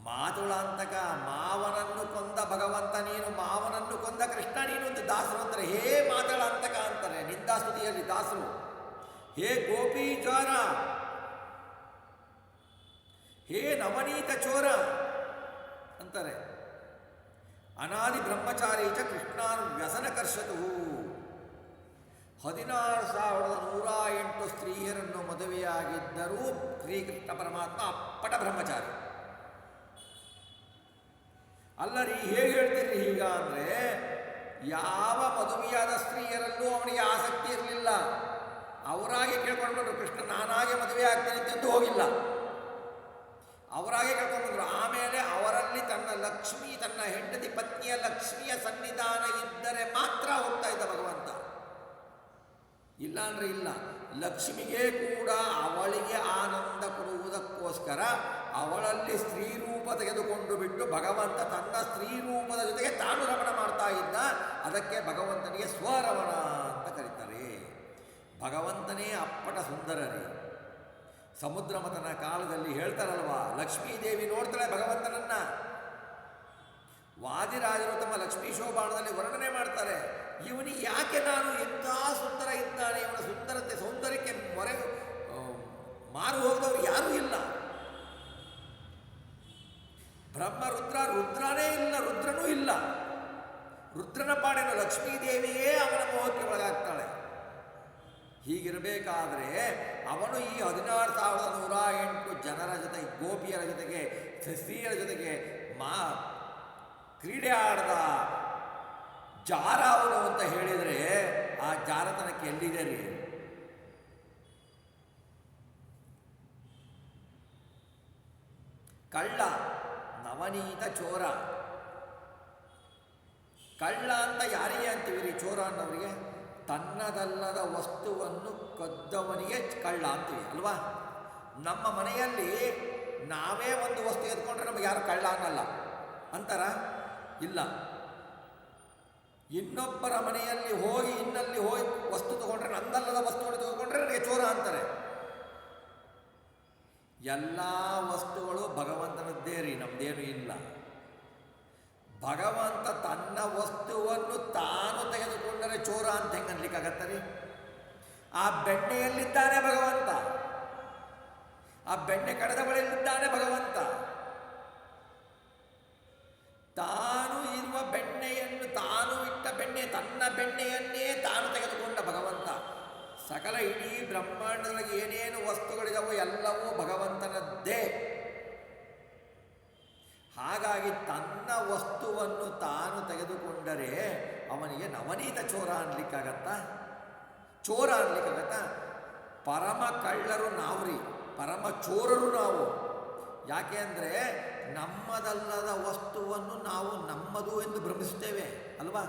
ಮಾತುಳಾಂತಕ, ಮಾವನನ್ನು ಕೊಂದ ಭಗವಂತ ನೀನು, ಮಾವನನ್ನು ಕೊಂದ ಕೃಷ್ಣ ನೀನು ಅಂತ ದಾಸರು ಅಂತಾರೆ. ಹೇ ಮಾತುಳಾಂತಕ ಅಂತಾರೆ ನಿಂದಾಸ್ತುತಿಯಲ್ಲಿ ದಾಸರು. ಹೇ ಗೋಪಿ ಚೋರ, ಹೇ ನವನೀತ ಚೋರ ಅಂತಾರೆ. ಅನಾದಿ ಬ್ರಹ್ಮಚಾರಿ ಚ ಕೃಷ್ಣಾನ್ ವ್ಯಸನ ಕರ್ಷತು. 16,108 ಸ್ತ್ರೀಯರನ್ನು ಮದುವೆಯಾಗಿದ್ದರೂ ಶ್ರೀಕೃಷ್ಣ ಪರಮಾತ್ಮ ಅಪ್ಪಟ ಬ್ರಹ್ಮಚಾರಿ. ಅಲ್ಲರಿ ಹೇಗೆ ಹೇಳ್ತೀರಿ ಹೀಗ ಅಂದರೆ, ಯಾವ ಮದುವೆಯಾದ ಸ್ತ್ರೀಯರಲ್ಲೂ ಅವನಿಗೆ ಆಸಕ್ತಿ ಇರಲಿಲ್ಲ. ಅವರಾಗೆ ಕೇಳ್ಕೊಂಡ್ಬಿಟ್ರು, ಕೃಷ್ಣ ನಾನಾಗೆ ಮದುವೆ ಆಗ್ತೇನೆ ಅಂತಂದು ಹೋಗಿಲ್ಲ. ಅವರಾಗೆ ಕೇಳ್ಕೊಂಡ್ಬಂದರು. ಆಮೇಲೆ ಅವರಲ್ಲಿ ತನ್ನ ಲಕ್ಷ್ಮಿ, ತನ್ನ ಹೆಂಡತಿ ಪತ್ನಿಯ ಲಕ್ಷ್ಮಿಯ ಸನ್ನಿಧಾನ ಇದ್ದರೆ ಮಾತ್ರ ಹೋಗ್ತಾ ಇದ್ದ ಭಗವಂತ. ಇಲ್ಲ ಅಂದರೆ ಇಲ್ಲ. ಲಕ್ಷ್ಮಿಗೆ ಕೂಡ ಅವಳಿಗೆ ಆನಂದ ಕೊಡುವುದಕ್ಕೋಸ್ಕರ ಅವಳಲ್ಲಿ ಸ್ತ್ರೀ ರೂಪ ತೆಗೆದುಕೊಂಡು ಬಿಟ್ಟು ಭಗವಂತ ತನ್ನ ಸ್ತ್ರೀ ರೂಪದ ಜೊತೆಗೆ ತಾನು ರಮಣ ಮಾಡ್ತಾ ಇದ್ದ. ಅದಕ್ಕೆ ಭಗವಂತನಿಗೆ ಸ್ವರಮಣ ಅಂತ ಕರೀತಾರೆ. ಭಗವಂತನೇ ಅಪ್ಪಟ ಸುಂದರರೇ. ಸಮುದ್ರ ಮಥನ ಕಾಲದಲ್ಲಿ ಹೇಳ್ತಾರಲ್ವಾ, ಲಕ್ಷ್ಮೀದೇವಿ ನೋಡ್ತಾಳೆ ಭಗವಂತನನ್ನ. ವಾದಿರಾಜರು ತಮ್ಮ ಲಕ್ಷ್ಮೀ ಶೋಭಾಣದಲ್ಲಿ ವರ್ಣನೆ ಮಾಡ್ತಾರೆ. ಇವನಿಗೆ ಯಾಕೆ ನಾನು ಎಂಥ ಸುಂದರ ಇದ್ದಾನೆ, ಇವನ ಸೌಂದರ್ಯಕ್ಕೆ ಮಾರು ಹೋದವರು ಯಾರೂ ಇಲ್ಲ. ರುದ್ರನೇ ಇಲ್ಲ, ರುದ್ರನೂ ಇಲ್ಲ. ರುದ್ರನ ಪಾಡೇನು, ಲಕ್ಷ್ಮೀದೇವಿಯೇ ಅವನ ಮೋಹಕ್ಕೆ ಒಳಗಾಗ್ತಾಳೆ. ಹೀಗಿರಬೇಕಾದ್ರೆ ಅವನು ಈ 16,108 ಜನರ ಜೊತೆಗೆ, ಗೋಪಿಯರ ಜೊತೆಗೆ, ಸ್ತ್ರೀಯರ ಜೊತೆಗೆ ಕ್ರೀಡೆ ಆಡದ ಜಾರ ಅವನು ಅಂತ ಹೇಳಿದರೆ ಆ ಜಾರತನಕ್ಕೆ ಎಲ್ಲಿದೆ ರೀ? ಕಳ್ಳ, ನವನೀತ ಚೋರ. ಕಳ್ಳ ಅಂತ ಯಾರಿಗೆ ಅಂತೀವಿ? ಚೋರ ಅನ್ನೋರಿಗೆ ತನ್ನದಲ್ಲದ ವಸ್ತುವನ್ನು ಕದ್ದವನಿಗೆ ಕಳ್ಳ ಅಂತೀವಿ ಅಲ್ವಾ? ನಮ್ಮ ಮನೆಯಲ್ಲಿ ನಾವೇ ಒಂದು ವಸ್ತು ಎತ್ಕೊಂಡ್ರೆ ನಮಗೆ ಯಾರು ಕಳ್ಳ ಅನ್ನಲ್ಲ ಅಂತಾರ? ಇಲ್ಲ. ಇನ್ನೊಬ್ಬರ ಮನೆಯಲ್ಲಿ ಹೋಗಿ ಇನ್ನಲ್ಲಿ ಹೋಗಿ ವಸ್ತು ತಗೊಂಡ್ರೆ, ನಂದಲ್ಲದ ವಸ್ತುಗಳು ತಗೊಂಡ್ರೆ ನನಗೆ ಚೋರ ಅಂತಾರೆ. ಎಲ್ಲ ವಸ್ತುಗಳು ಭಗವಂತನದ್ದೇ ರೀ, ನಮ್ದೇನು ಇಲ್ಲ. ಭಗವಂತ ತನ್ನ ವಸ್ತುವನ್ನು ತಾನು ತೆಗೆದುಕೊಂಡರೆ ಚೋರ ಅಂತ ಹೆಂಗೆ ಅನ್ಲಿಕ್ಕಾಗತ್ತ ರೀ? ಆ ಬೆಣ್ಣೆಯಲ್ಲಿದ್ದಾನೆ ಭಗವಂತ, ಆ ಬೆಣ್ಣೆ ಕಡದ ಬಳಿಯಲ್ಲಿದ್ದಾನೆ ಭಗವಂತ. ತಾನು ಇರುವ ಬೆಣ್ಣೆಯನ್ನು, ತಾನು ಇಟ್ಟ ಬೆಣ್ಣೆ, ತನ್ನ ಬೆಣ್ಣೆಯನ್ನೇ ತಾನು ತೆಗೆದುಕೊಂಡ ಭಗವಂತ. ಸಕಲ ಇಡೀ ಬ್ರಹ್ಮಾಂಡದೊಳಗೆ ಏನೇನು ವಸ್ತುಗಳಿದಾವೋ ಎಲ್ಲವೂ ಭಗವಂತನದ್ದೇ. ಹಾಗಾಗಿ ತನ್ನ ವಸ್ತುವನ್ನು ತಾನು ತೆಗೆದುಕೊಂಡರೆ ಅವನಿಗೆ ನವನೀತ ಚೋರ ಅನ್ಲಿಕ್ಕಾಗತ್ತಾ? ಚೋರ ಅನ್ಲಿಕ್ಕಾಗತ್ತಾ? ಪರಮ ಕಳ್ಳರು ನಾವು ರೀ, ಪರಮ ಚೋರರು ನಾವು. ಯಾಕೆ ಅಂದರೆ ನಮ್ಮದಲ್ಲದ ವಸ್ತುವನ್ನು ನಾವು ನಮ್ಮದು ಎಂದು ಭ್ರಮಿಸುತ್ತೇವೆ ಅಲ್ವಾ?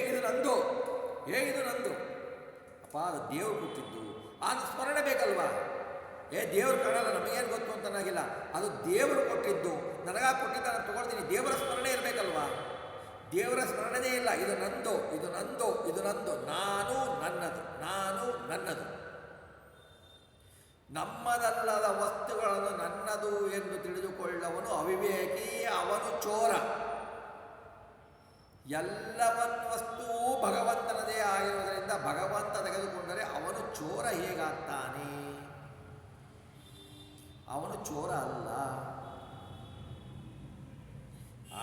ಇದು ನಂದು, ಇದು ನಂದು. ಅಪ್ಪ ಅದು ದೇವರು ಕೊಟ್ಟಿದ್ದು, ಅದು ಸ್ಮರಣೆ ಬೇಕಲ್ವಾ? ದೇವರು ಕಾಣಲ್ಲ, ನಮಗೇನು ಗೊತ್ತು ಅಂತ ನನಗಿಲ್ಲ. ಅದು ದೇವರು ಕೊಟ್ಟಿದ್ದು, ನನಗಾಗಿ ಕೊಟ್ಟಿದ್ದ, ನಾನು ತಗೊಳ್ತೀನಿ. ದೇವರ ಸ್ಮರಣೆ ಇರಬೇಕಲ್ವಾ? ದೇವರ ಸ್ಮರಣೆನೇ ಇಲ್ಲ. ಇದು ನಂದು, ಇದು ನಂದು, ಇದು ನಂದು, ನಾನು ನನ್ನದು, ನಾನು ನನ್ನದು. ನಮ್ಮದಲ್ಲದ ವಸ್ತುಗಳನ್ನು ನನ್ನದು ಎಂದು ತಿಳಿದುಕೊಳ್ಳವನು ಅವಿವೇಕಿ, ಅವನು ಚೋರ. ಎಲ್ಲವನ್ನ ವಸ್ತುವು ಭಗವಂತನದೇ ಆಗಿರುವುದರಿಂದ ಭಗವಂತ ತೆಗೆದುಕೊಂಡರೆ ಅವನು ಚೋರ ಹೇಗಾಗ್ತಾನೆ? ಅವನು ಚೋರ ಅಲ್ಲ.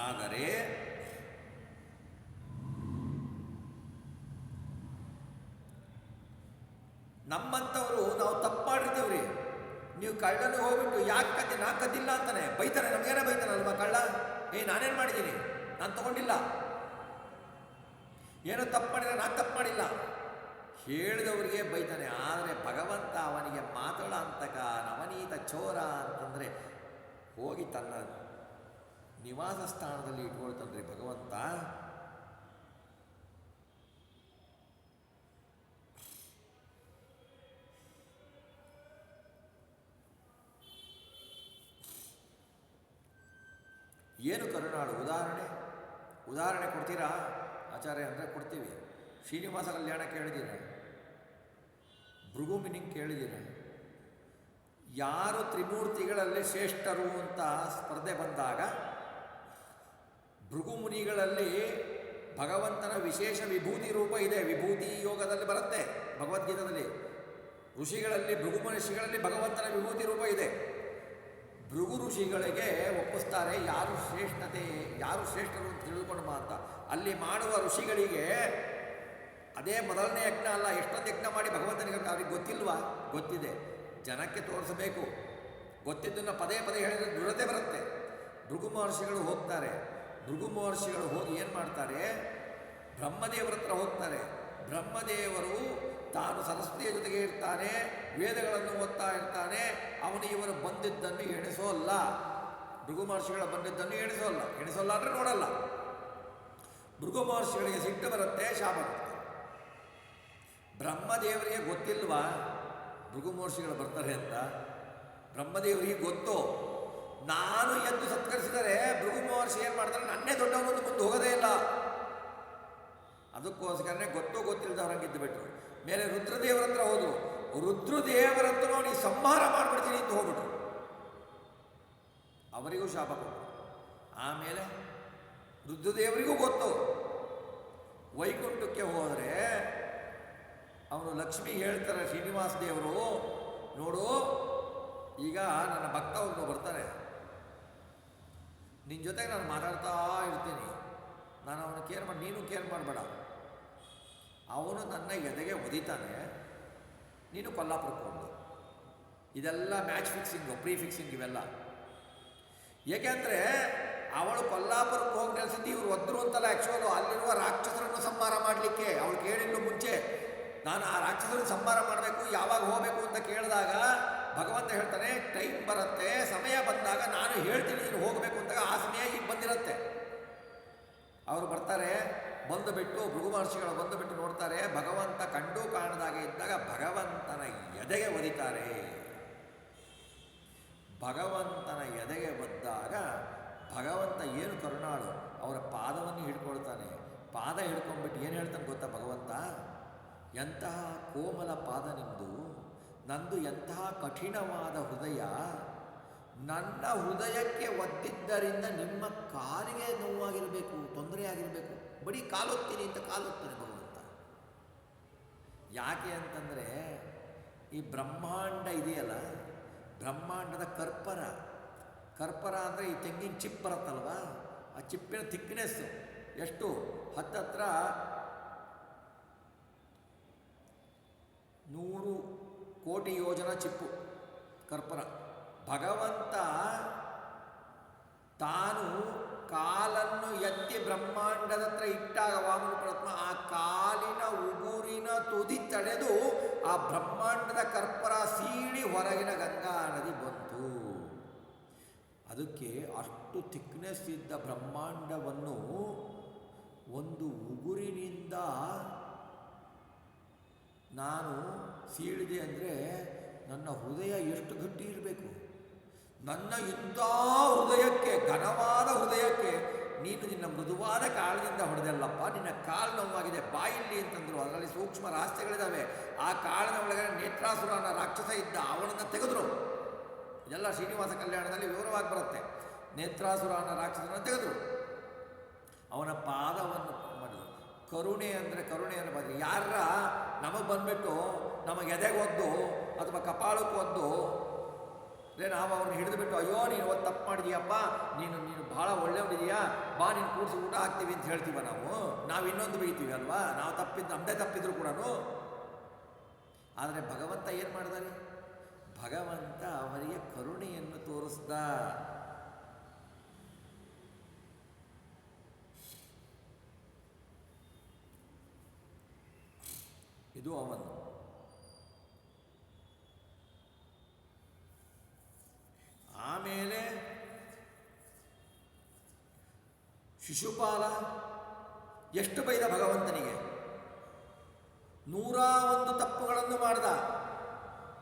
ಆದರೆ ನಮ್ಮಂಥವರು ನಾವು ತಪ್ಪು ಮಾಡಿರ್ತೀವ್ರಿ. ನೀವು ಕಳ್ಳನಿಗೆ ಹೋಗ್ಬಿಟ್ಟು ಯಾಕೆ ಕದ್ದಿ, ನಾ ಕದ್ದಿಲ್ಲ ಅಂತಾನೆ ಬೈತಾನೆ. ನಮಗೇನೇ ಬೈತಾನಲ್ವಾ ಕಳ್ಳ? ನಾನೇನು ಮಾಡಿದ್ದೀನಿ, ನಾನು ತಗೊಂಡಿಲ್ಲ. ಏನೋ ತಪ್ಪು ಮಾಡಿದ್ರೆ ನಾನು ತಪ್ಪು ಮಾಡಿಲ್ಲ ಹೇಳಿದವರಿಗೆ ಬೈತಾನೆ. ಆದರೆ ಭಗವಂತ ಅವನಿಗೆ ಮಾತಳ ಅಂತಕ, ನವನೀತ ಚೋರ ಅಂತಂದರೆ ಹೋಗಿ ತನ್ನ ನಿವಾಸ ಸ್ಥಾನದಲ್ಲಿ ಇಟ್ಕೊಳ್ತಾನ್ರಿ ಭಗವಂತ. ಏನು ಕರುಣಾಳು? ಉದಾಹರಣೆ ಕೊಡ್ತೀರಾ ಆಚಾರ್ಯ ಅಂದರೆ ಕೊಡ್ತೀವಿ. ಶ್ರೀನಿವಾಸ ಕಲ್ಯಾಣ ಕೇಳಿದ್ದೀರ? ಭೃಗು ಮಿನಿಂಗ್ ಕೇಳಿದ್ದೀರ? ಯಾರು ತ್ರಿಮೂರ್ತಿಗಳಲ್ಲಿ ಶ್ರೇಷ್ಠರು ಅಂತ ಸ್ಪರ್ಧೆ ಬಂದಾಗ ಭೃಗು ಮುನಿಗಳಲ್ಲಿ ಭಗವಂತನ ವಿಶೇಷ ವಿಭೂತಿ ರೂಪ ಇದೆ. ವಿಭೂತಿ ಯೋಗದಲ್ಲಿ ಬರುತ್ತೆ ಭಗವದ್ಗೀತದಲ್ಲಿ. ಋಷಿಗಳಲ್ಲಿ, ಭೃಗು ಮಹರ್ಷಿಗಳಲ್ಲಿ ಭಗವಂತನ ವಿಭೂತಿ ರೂಪ ಇದೆ. ಭೃಗು ಋಷಿಗಳಿಗೆ ಒಪ್ಪಿಸ್ತಾರೆ ಯಾರು ಶ್ರೇಷ್ಠರು ಅಂತ ತಿಳಿದುಕೊಂಡು ಅಂತ. ಅಲ್ಲಿ ಮಾಡುವ ಋಷಿಗಳಿಗೆ ಅದೇ ಮೊದಲನೇ ಯಜ್ಞ ಅಲ್ಲ, ಎಷ್ಟೊಂದು ಯಜ್ಞ ಮಾಡಿ ಭಗವಂತನಿಗೆ ಅವ್ರಿಗೆ ಗೊತ್ತಿಲ್ವಾ? ಗೊತ್ತಿದೆ, ಜನಕ್ಕೆ ತೋರಿಸಬೇಕು. ಗೊತ್ತಿದ್ದನ್ನು ಪದೇ ಪದೇ ಹೇಳಿದರೆ ದುರತೆ ಬರುತ್ತೆ. ಭೃಗು ಮಹರ್ಷಿಗಳು ಹೋಗ್ತಾರೆ. ಭೃಗು ಮಹರ್ಷಿಗಳು ಹೋಗಿ ಏನು ಮಾಡ್ತಾರೆ? ಬ್ರಹ್ಮದೇವರ ಹತ್ರ ಹೋಗ್ತಾರೆ. ಬ್ರಹ್ಮದೇವರು ತಾನು ಸರಸ್ವತಿಯ ಜೊತೆಗೆ ಇರ್ತಾನೆ, ವೇದಗಳನ್ನು ಓದ್ತಾ ಇರ್ತಾನೆ. ಅವನು ಇವರು ಬಂದಿದ್ದನ್ನು ಎಣಿಸೋಲ್ಲ. ಭೃಗು ಮಹರ್ಷಿಗಳ ಬಂದಿದ್ದನ್ನು ಎಣಿಸೋಲ್ಲ ಅಂದರೆ ನೋಡಲ್ಲ. ಭೃಗು ಮಹರ್ಷಿಗಳಿಗೆ ಸಿಟ್ಟು ಬರುತ್ತೆ, ಶಾಪ ಬರುತ್ತೆ. ಬ್ರಹ್ಮದೇವರಿಗೆ ಗೊತ್ತಿಲ್ವಾ ಭೃಗು ಮಹರ್ಷಿಗಳು ಬರ್ತಾರೆ ಅಂತ? ಬ್ರಹ್ಮದೇವರಿಗೆ ಗೊತ್ತು. ನಾನು ಎದ್ದು ಸತ್ಕರಿಸಿದರೆ ಭೃಗು ಮಹರ್ಷಿ ಏನು ಮಾಡ್ತಾರೆ? ನನ್ನೇ ದೊಡ್ಡವನೊಂದು ಮುಂದೆ ಹೋಗೋದೇ ಇಲ್ಲ. ಅದಕ್ಕೋಸ್ಕರನೇ ಗೊತ್ತಿಲ್ಲದವ್ರಂಗಿದ್ದು ಬಿಟ್ರು. ಮೇಲೆ ರುದ್ರದೇವರ ಹತ್ರ ಹೋದರು. ರುದ್ರದೇವರ ಹತ್ರ ಅವನಿಗೆ ಸಂಹಾರ ಮಾಡಿಬಿಡ್ತೀನಿ ಅಂತ ಹೋಗ್ಬಿಟ್ರು. ಅವರಿಗೂ ಶಾಪ ಕೊಟ್ಟರು. ಆಮೇಲೆ ರುದ್ರದೇವರಿಗೂ ಗೊತ್ತು. ವೈಕುಂಠಕ್ಕೆ ಹೋದರೆ ಅವನು ಲಕ್ಷ್ಮಿಗೆ ಹೇಳ್ತಾರೆ ಶ್ರೀನಿವಾಸ ದೇವರು, ನೋಡು ಈಗ ನನ್ನ ಭಕ್ತ ಒಬ್ಬನು ಬರ್ತಾನೆ, ನಿನ್ನ ಜೊತೆಗೆ ನಾನು ಮಾತಾಡ್ತಾ ಇರ್ತೀನಿ, ನಾನು ಅವನು ನೀನು ಕೇರ್ ಮಾಡಬೇಡ. ಅವನು ನನ್ನ ಎದೆಗೆ ಒದಿತಾನೆ, ನೀನು ಕೊಲ್ಲಾಪುರಕ್ಕೆ ಹೋಗು. ಇದೆಲ್ಲ ಮ್ಯಾಚ್ ಫಿಕ್ಸಿಂಗು, ಪ್ರೀ ಫಿಕ್ಸಿಂಗ್ ಇವೆಲ್ಲ. ಏಕೆಂದರೆ ಅವಳು ಕೊಲ್ಲಾಪುರಕ್ಕೆ ಹೋಗಿ ನೆಲೆಸಿದ್ದು ಇವರು ಒದ್ರು ಅಂತಲ್ಲ. ಆ್ಯಕ್ಚುಲು ಅಲ್ಲಿರುವ ರಾಕ್ಷಸರನ್ನು ಸಂಹಾರ ಮಾಡಲಿಕ್ಕೆ ಅವಳು ಕೇಳಿದ್ದು ಮುಂಚೆ. ನಾನು ಆ ರಾಕ್ಷಸರನ್ನು ಸಂಹಾರ ಮಾಡಬೇಕು, ಯಾವಾಗ ಹೋಗಬೇಕು ಅಂತ ಕೇಳಿದಾಗ ಭಗವಂತ ಹೇಳ್ತಾನೆ, ಟೈಮ್ ಬರುತ್ತೆ, ಸಮಯ ಬಂದಾಗ ನಾನು ಹೇಳ್ತೀನಿ ನೀನು ಹೋಗಬೇಕು ಅಂತಾಗ ಆ ಸಮಯ ಈಗ ಬಂದಿರುತ್ತೆ. ಅವರು ಬರ್ತಾರೆ. ಬಂದು ಬಿಟ್ಟು ಭೃಗು ಮಹರ್ಷಿಗಳು ಬಂದು ಬಿಟ್ಟು ನೋಡ್ತಾರೆ. ಭಗವಂತ ಕಂಡು ಕಾಣದಾಗೆ ಇದ್ದಾಗ ಭಗವಂತನ ಎದೆಗೆ ಒದಿತಾರೆ. ಭಗವಂತನ ಎದೆಗೆ ಒದ್ದಾಗ ಭಗವಂತ ಏನು ಕರುಣಾಳು, ಅವರ ಪಾದವನ್ನು ಹಿಡ್ಕೊಳ್ತಾನೆ. ಪಾದ ಹಿಡ್ಕೊಂಡ್ಬಿಟ್ಟು ಏನು ಹೇಳ್ತಾನೆ ಗೊತ್ತಾ ಭಗವಂತ? ಎಂತಹ ಕೋಮಲ ಪಾದ ನಿಮ್ಮದು, ನಂದು ಎಂತಹ ಕಠಿಣವಾದ ಹೃದಯ. ನನ್ನ ಹೃದಯಕ್ಕೆ ಒದ್ದಿದ್ದರಿಂದ ನಿಮ್ಮ ಕಾಲಿಗೆ ನೋವಾಗಿರಬೇಕು, ತೊಂದರೆ ಆಗಿರಬೇಕು. ಬರೀ ಕಾಲೊತ್ತೀನಿ ಅಂತ ಕಾಲೊತ್ತಾನೆ ಭಗವಂತ. ಯಾಕೆ ಅಂತಂದರೆ ಈ ಬ್ರಹ್ಮಾಂಡ ಇದೆಯಲ್ಲ, ಬ್ರಹ್ಮಾಂಡದ ಕರ್ಪರ ಅಂದರೆ ಈ ತೆಂಗಿನ ಚಿಪ್ ಬರುತ್ತಲ್ವ, ಆ ಚಿಪ್ಪಿನ ಥಿಕ್ನೆಸ್ಸು ಎಷ್ಟು? ಹತ್ತತ್ರ 100 ಕೋಟಿ ಯೋಜನ ಚಿಪ್ಪು ಕರ್ಪರ. ಭಗವಂತ ತಾನು ಕಾಲನ್ನು ಎತ್ತಿ ಬ್ರಹ್ಮಾಂಡದ ಹತ್ರ ಇಟ್ಟಾಗ ವಾಮನ ಪರಮಾತ್ಮ ಆ ಕಾಲಿನ ಉಗುರಿನ ತುದಿ ತಡೆದು ಆ ಬ್ರಹ್ಮಾಂಡದ ಕರ್ಪರ ಸೀಳಿ ಹೊರಗಿನ ಗಂಗಾ ನದಿ ಬಂತು. ಅದಕ್ಕೆ ಅಷ್ಟು ಥಿಕ್ನೆಸ್ ಇದ್ದ ಬ್ರಹ್ಮಾಂಡವನ್ನು ಒಂದು ಉಗುರಿನಿಂದ ನಾನು ಸೀಳಿದೆ ಅಂದರೆ ನನ್ನ ಹೃದಯ ಎಷ್ಟು ಗಟ್ಟಿ ಇರಬೇಕು. ನನ್ನ ಇಂಥ ಹೃದಯಕ್ಕೆ, ಘನವಾದ ಹೃದಯಕ್ಕೆ ನೀನು ನಿನ್ನ ಮೃದುವಾದ ಕಾಳಿನಿಂದ ಹೊಡೆದಲ್ಲಪ್ಪ, ನಿನ್ನ ಕಾಲು ನೋವಾಗಿದೆ ಬಾಯಿಲ್ಲಿ ಅಂತಂದರು. ಅದರಲ್ಲಿ ಸೂಕ್ಷ್ಮ ರಹಸ್ಯಗಳಿದ್ದಾವೆ. ಆ ಕಾಳಿನ ಒಳಗಡೆ ನೇತ್ರಾಸುರ ಅನ್ನೋ ರಾಕ್ಷಸ ಇದ್ದ, ಅವನನ್ನು ತೆಗೆದರು. ಇದೆಲ್ಲ ಶ್ರೀನಿವಾಸ ಕಲ್ಯಾಣದಲ್ಲಿ ವಿವರವಾಗಿ ಬರುತ್ತೆ. ನೇತ್ರಾಸುರ ಅನ್ನೋ ರಾಕ್ಷಸನ ತೆಗೆದರು, ಅವನ ಪಾದವನ್ನು ಮಾಡಿದರು. ಕರುಣೆ ಅಂದರೆ ಕರುಣೆಯನ್ನು ಬಂದರೆ ಯಾರ ನಮಗೆ ಬಂದುಬಿಟ್ಟು ನಮಗೆ ಎದೆಗೊದ್ದು ಅಥವಾ ಕಪಾಳಕ್ಕೆ ಒದ್ದು ನಾವು ಅವ್ರನ್ನ ಹಿಡಿದುಬಿಟ್ಟು, ಅಯ್ಯೋ ನೀನು ಒಂದು ತಪ್ಪು ಮಾಡಿದೀಯಪ್ಪ, ನೀನು ಭಾಳ ಒಳ್ಳೆಯವನಿದೆಯಾ, ಬಾ ನೀನು ಕೂಡಿಸಿ ಊಟ ಹಾಕ್ತೀವಿ ಅಂತ ಹೇಳ್ತೀವ ನಾವು ಇನ್ನೊಂದು ಬೈತೀವಿ ಅಲ್ವಾ, ನಾವು ತಪ್ಪಿದ್ದು ನಮ್ಮದೇ ತಪ್ಪಿದ್ರು ಕೂಡ. ಆದರೆ ಭಗವಂತ ಏನು ಮಾಡಿದಾನೆ? ಭಗವಂತ ಅವರಿಗೆ ಕರುಣೆಯನ್ನು ತೋರಿಸ್ದ. ಇದು ಅವನು. ಆಮೇಲೆ ಶಿಶುಪಾಲ ಎಷ್ಟು ಬೈದ ಭಗವಂತನಿಗೆ. 101 ತಪ್ಪುಗಳನ್ನು ಮಾಡಿದ.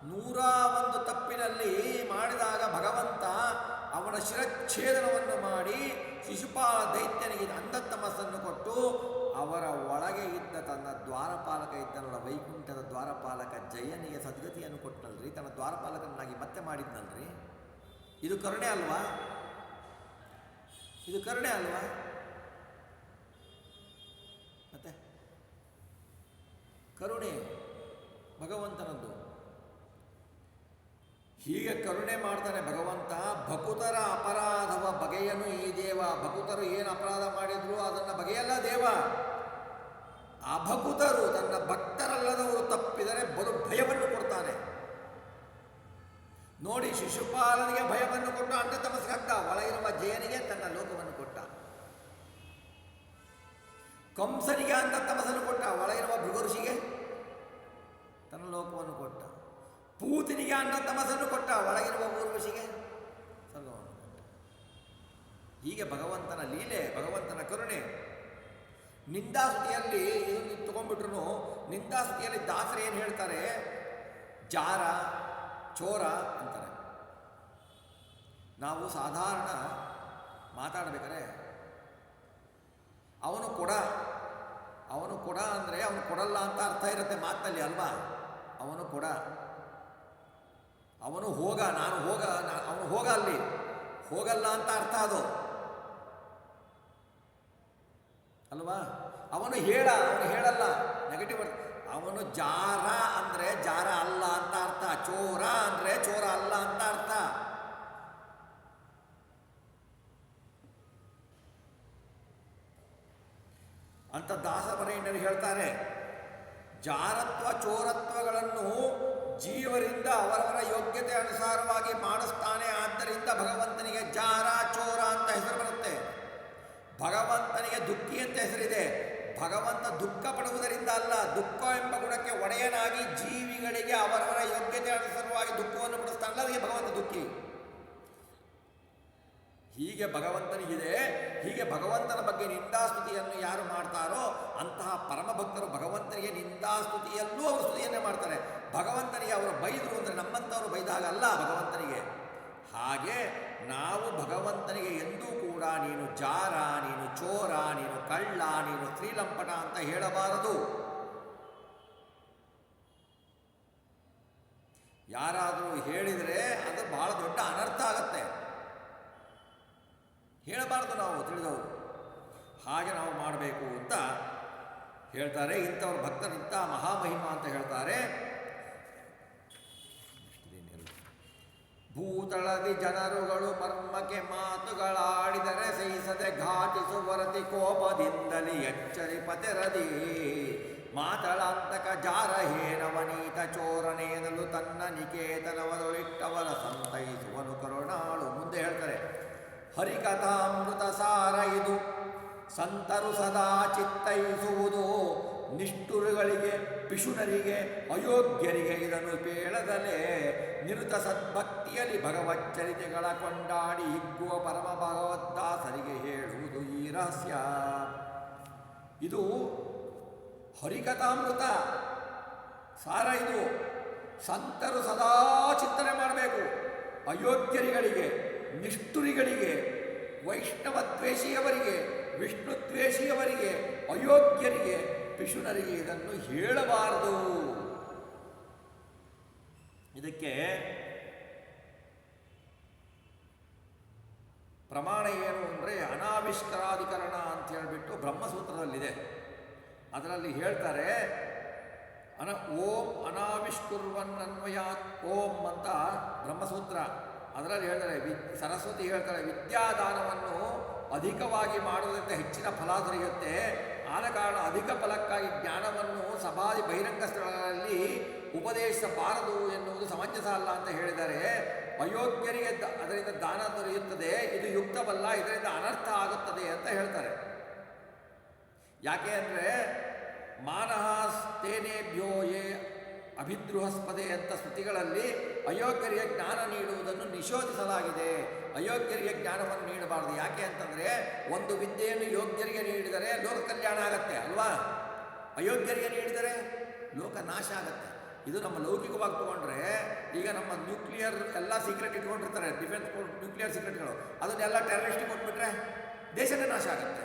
101 ತಪ್ಪಿನಲ್ಲಿ ಮಾಡಿದಾಗ ಭಗವಂತ ಅವನ ಶಿರಚ್ಛೇದನವನ್ನು ಮಾಡಿ ಶಿಶುಪಾಲ ದೈತ್ಯನಿಗೆ ಅಂಧತಮಸ್ಸನ್ನು ಕೊಟ್ಟು ಅವರ ಒಳಗೆ ಇದ್ದ ತನ್ನ ದ್ವಾರಪಾಲಕ ಇದ್ದನಲ್ಲ, ವೈಕುಂಠದ ದ್ವಾರಪಾಲಕ ಜಯನಿಗೆ ಸದ್ಗತಿಯನ್ನು ಕೊಟ್ಟನಲ್ರಿ, ತನ್ನ ದ್ವಾರಪಾಲಕನಾಗಿ ಮತ್ತೆ ಮಾಡಿದ್ನಲ್ರಿ. ಇದು ಕರುಣೆ ಅಲ್ವಾ? ಇದು ಕರುಣೆ ಅಲ್ವಾ? ಮತ್ತೆ ಕರುಣೆ ಭಗವಂತನದ್ದು. ಹೀಗೆ ಕರುಣೆ ಮಾಡ್ತಾನೆ ಭಗವಂತ. ಭಕುತರ ಅಪರಾಧವ ಬಗೆಯನು ಈ ದೇವ. ಭಕುತರು ಏನು ಅಪರಾಧ ಮಾಡಿದ್ರು ಅದನ್ನು ಬಗೆಯಲ್ಲ ದೇವ. ಅಭಕುತರು, ತನ್ನ ಭಕ್ತರಲ್ಲದವರು ತಪ್ಪಿದರೆ ಬಲು ಭಯವನ್ನು ಕೊಡ್ತಾನೆ. ನೋಡಿ, ಶಿಶುಪಾಲನಿಗೆ ಭಯವನ್ನು ಕೊಟ್ಟ, ಅಂಧತಮಸ್ಸಿಗದ್ದ. ಒಳಗಿರುವ ಜಯನಿಗೆ ತನ್ನ ಲೋಕವನ್ನು ಕೊಟ್ಟ. ಕಂಸನಿಗೆ ಅಂಧತಮಸ್ಸನ್ನು ಕೊಟ್ಟ, ಒಳಗಿರುವ ಭೃಗುಋಷಿಗೆ ತನ್ನ ಲೋಕವನ್ನು ಕೊಟ್ಟ. ಪೂತನಿಗೆ ಅಂಧತಮಸ್ಸನ್ನು ಕೊಟ್ಟ, ಒಳಗಿರುವ ಊರ್ವಶಿಗೆ ಸ್ವರ್ಗವನ್ನು ಕೊಟ್ಟ. ಹೀಗೆ ಭಗವಂತನ ಲೀಲೆ, ಭಗವಂತನ ಕರುಣೆ. ನಿಂದಾಸುತಿಯಲ್ಲಿ ಇದನ್ನು ತಗೊಂಡ್ಬಿಟ್ರು. ನಿಂದಾಸುತಿಯಲ್ಲಿ ದಾಸರು ಏನು ಹೇಳ್ತಾರೆ? ಜಾರ, ಚೋರ ಅಂತಾರೆ. ನಾವು ಸಾಧಾರಣ ಮಾತಾಡಬೇಕಾದ್ರೆ ಅವನು ಕೊಡ ಅಂದರೆ ಅವನು ಕೊಡಲ್ಲ ಅಂತ ಅರ್ಥ ಇರುತ್ತೆ ಮಾತಿನಲ್ಲಿ ಅಲ್ವಾ? ಅವನು ಕೊಡ, ಅವನು ಹೋಗ, ಅವನು ಹೋಗ, ಅಲ್ಲಿ ಹೋಗಲ್ಲ ಅಂತ ಅರ್ಥ ಅದು ಅಲ್ವಾ? ಅವನು ಹೇಳಲ್ಲ, ನೆಗೆಟಿವ್. ಅವನು ಜಾರ ಅಂದರೆ ಜಾರ ಅಲ್ಲ ಅಂತ ಅರ್ಥ. ಚೋರ ಅಂದರೆ ಚೋರ ಅಲ್ಲ ಅಂತ ಅರ್ಥ. ಅಂತ ದಾಸವರೇಣ್ಯರು ಹೇಳ್ತಾರೆ, ಜಾರತ್ವ ಚೋರತ್ವಗಳನ್ನು ಜೀವರಿಂದ ಅವರವರ ಯೋಗ್ಯತೆ ಅನುಸಾರವಾಗಿ ಮಾಡಿಸ್ತಾನೆ. ಆದ್ದರಿಂದ ಭಗವಂತನಿಗೆ ಜಾರ, ಚೋರ ಅಂತ ಹೆಸರು ಬರುತ್ತೆ. ಭಗವಂತನಿಗೆ ದುಃಖಿ ಅಂತ ಹೆಸರಿದೆ. ಭಗವಂತ ದುಃಖ ಪಡುವುದರಿಂದ ಅಲ್ಲ, ದುಃಖ ಎಂಬ ಗುಣಕ್ಕೆ ಒಡೆಯನಾಗಿ ಜೀವಿಗಳಿಗೆ ಅವರವರ ಯೋಗ್ಯತೆ ಅನುಸಾರವಾಗಿ ದುಃಖವನ್ನು ಪಡಿಸ್ತಾನಲ್ಲ, ಅದಕ್ಕೆ ಭಗವಂತ ದುಃಖಿ. ಹೀಗೆ ಭಗವಂತನಿಗಿದೆ. ಹೀಗೆ ಭಗವಂತನ ಬಗ್ಗೆ ನಿಂದಾಸ್ತುತಿಯನ್ನು ಯಾರು ಮಾಡ್ತಾರೋ ಅಂತಹ ಪರಮಭಕ್ತರು ಭಗವಂತನಿಗೆ ನಿಂದಾಸ್ತುತಿಯಲ್ಲೂ ಅವರು ಸ್ತುತಿಯನ್ನೇ ಮಾಡ್ತಾರೆ. ಭಗವಂತನಿಗೆ ಅವರು ಬೈದರು ಅಂದರೆ ನಮ್ಮಂಥವರು ಬೈದಾಗಲ್ಲ ಭಗವಂತನಿಗೆ. ಹಾಗೆ ನಾವು ಭಗವಂತನಿಗೆ ಎಂದೂ ಕೂಡ ನೀನು ಜಾರ, ನೀನು ಚೋರ, ನೀನು ಕಳ್ಳ, ನೀನು ಸ್ತ್ರೀಲಂಪಟ ಅಂತ ಹೇಳಬಾರದು. ಯಾರಾದರೂ ಹೇಳಿದರೆ ಅದು ಬಹಳ ದೊಡ್ಡ ಅನರ್ಥ ಆಗತ್ತೆ. ಹೇಳಬಾರ್ದು ನಾವು ತಿಳಿದವರು. ಹಾಗೆ ನಾವು ಮಾಡಬೇಕು ಅಂತ ಹೇಳ್ತಾರೆ. ಇಂಥವ್ರ ಭಕ್ತನಿಂತ ಮಹಾಮಹಿಮ ಅಂತ ಹೇಳ್ತಾರೆ. ಭೂತಳದಿ ಜನರುಗಳು ಮರ್ಮಕ್ಕೆ ಮಾತುಗಳಾಡಿದರೆ ಸಹಿಸದೆ ಘಾಟಿಸುವರತಿ ಕೋಪದಿಂದಲಿ ಎಚ್ಚರಿಪತೆರದಿ ಮಾತಳಾಂತಕ ಜಾರ ಹೇನವನೀತ ಚೋರನೇನಲು ತನ್ನ ನಿಕೇತನವದೊಳಿಟ್ಟವರ ಸಂತೈಸುವನು ಕರುಣಾಳು. ಮುಂದೆ ಹೇಳ್ತಾರೆ, ಹರಿಕಥಾಮೃತ ಸಾರ ಇದು ಸಂತರು ಸದಾ ಚಿತ್ತೈಸುವುದು ನಿಷ್ಠುರುಗಳಿಗೆ ಪಿಶುನರಿಗೆ ಅಯೋಗ್ಯರಿಗೆ ಇದನ್ನು ಕೇಳದಲೇ ನಿರುತ ಸದ್ಭಕ್ತಿಯಲ್ಲಿ ಭಗವಚ್ಚರಿತೆಗಳ ಕೊಂಡಾಡಿ ಹಿಗ್ಗುವ ಪರಮ ಭಗವದ್ದಾಸರಿಗೆ ಹೇಳುವುದು ಈ ರಹಸ್ಯ. ಇದು ಹರಿಕಥಾಮೃತ ಸಾರ. ಇದು ಸಂತರು ಸದಾ ಚಿಂತನೆ ಮಾಡಬೇಕು. ಅಯೋಗ್ಯರಿಗಳಿಗೆ, ನಿಷ್ಠುರಿಗಳಿಗೆ, ವೈಷ್ಣವ ದ್ವೇಷಿಯವರಿಗೆ, ವಿಷ್ಣು ದ್ವೇಷಿಯವರಿಗೆ, ಅಯೋಗ್ಯರಿಗೆ, ಪಿಶುನರಿಗೆ ಇದನ್ನು ಹೇಳಬಾರದು. ಇದಕ್ಕೆ ಪ್ರಮಾಣ ಏನು ಅಂದರೆ ಅನಾವಿಷ್ಕರಾಧಿಕರಣ ಅಂತ ಹೇಳಿಬಿಟ್ಟು ಬ್ರಹ್ಮಸೂತ್ರದಲ್ಲಿದೆ. ಅದರಲ್ಲಿ ಹೇಳ್ತಾರೆ, ಓಂ ಅನಾವಿಷ್ಕುರ್ವನ್ನನ್ವಯಾತ್ ಓಂ ಅಂತ ಬ್ರಹ್ಮಸೂತ್ರ. ಅದರಲ್ಲಿ ಹೇಳ್ತಾರೆ, ಸರಸ್ವತಿ ಹೇಳ್ತಾರೆ, ವಿದ್ಯಾದಾನವನ್ನು ಅಧಿಕವಾಗಿ ಮಾಡುವುದರಿಂದ ಹೆಚ್ಚಿನ ಫಲ ದೊರೆಯುತ್ತೆ. ಆದ ಕಾರಣ ಅಧಿಕ ಫಲಕ್ಕಾಗಿ ಜ್ಞಾನವನ್ನು ಸಭಾದಿ ಬಹಿರಂಗ ಸ್ಥಳಗಳಲ್ಲಿ ಉಪದೇಶಿಸಬಾರದು ಎನ್ನುವುದು ಸಮಂಜಸ ಅಲ್ಲ ಅಂತ ಹೇಳಿದರೆ, ಅಯೋಗ್ಯರಿಗೆ ಅದರಿಂದ ದಾನ ದೊರೆಯುತ್ತದೆ, ಇದು ಯುಕ್ತವಲ್ಲ, ಇದರಿಂದ ಅನರ್ಥ ಆಗುತ್ತದೆ ಅಂತ ಹೇಳ್ತಾರೆ. ಯಾಕೆ ಅಂದರೆ ಮಾನಹಾಸ್ತೇನೇಭ್ಯೋ ಯೇ ಅಭಿದ್ರುಹಸ್ಪದೆ ಅಂತ ಸ್ತುತಿಗಳಲ್ಲಿ ಅಯೋಗ್ಯರಿಗೆ ಜ್ಞಾನ ನೀಡುವುದನ್ನು ನಿಷೇಧಿಸಲಾಗಿದೆ. ಅಯೋಗ್ಯರಿಗೆ ಜ್ಞಾನವನ್ನು ನೀಡಬಾರದು. ಯಾಕೆ ಅಂತಂದರೆ ಒಂದು ವಿದ್ಯೆಯನ್ನು ಯೋಗ್ಯರಿಗೆ ನೀಡಿದರೆ ಲೋಕ ಕಲ್ಯಾಣ ಆಗತ್ತೆ ಅಲ್ವಾ? ಅಯೋಗ್ಯರಿಗೆ ನೀಡಿದರೆ ಲೋಕ ನಾಶ ಆಗತ್ತೆ. ಇದು ನಮ್ಮ ಲೌಕಿಕವಾಗಿ ತಗೊಂಡ್ರೆ, ಈಗ ನಮ್ಮ ನ್ಯೂಕ್ಲಿಯರ್ ಎಲ್ಲ ಸೀಕ್ರೆಟ್ ಇಟ್ಕೊಂಡಿರ್ತಾರೆ, ಡಿಫೆನ್ಸ್ ನ್ಯೂಕ್ಲಿಯರ್ ಸೀಕ್ರೆಟ್ಗಳು, ಅದನ್ನೆಲ್ಲ ಟೆರರಿಸ್ಟಿಗೆ ಕೊಟ್ಬಿಟ್ರೆ ದೇಶನೇ ನಾಶ ಆಗುತ್ತೆ.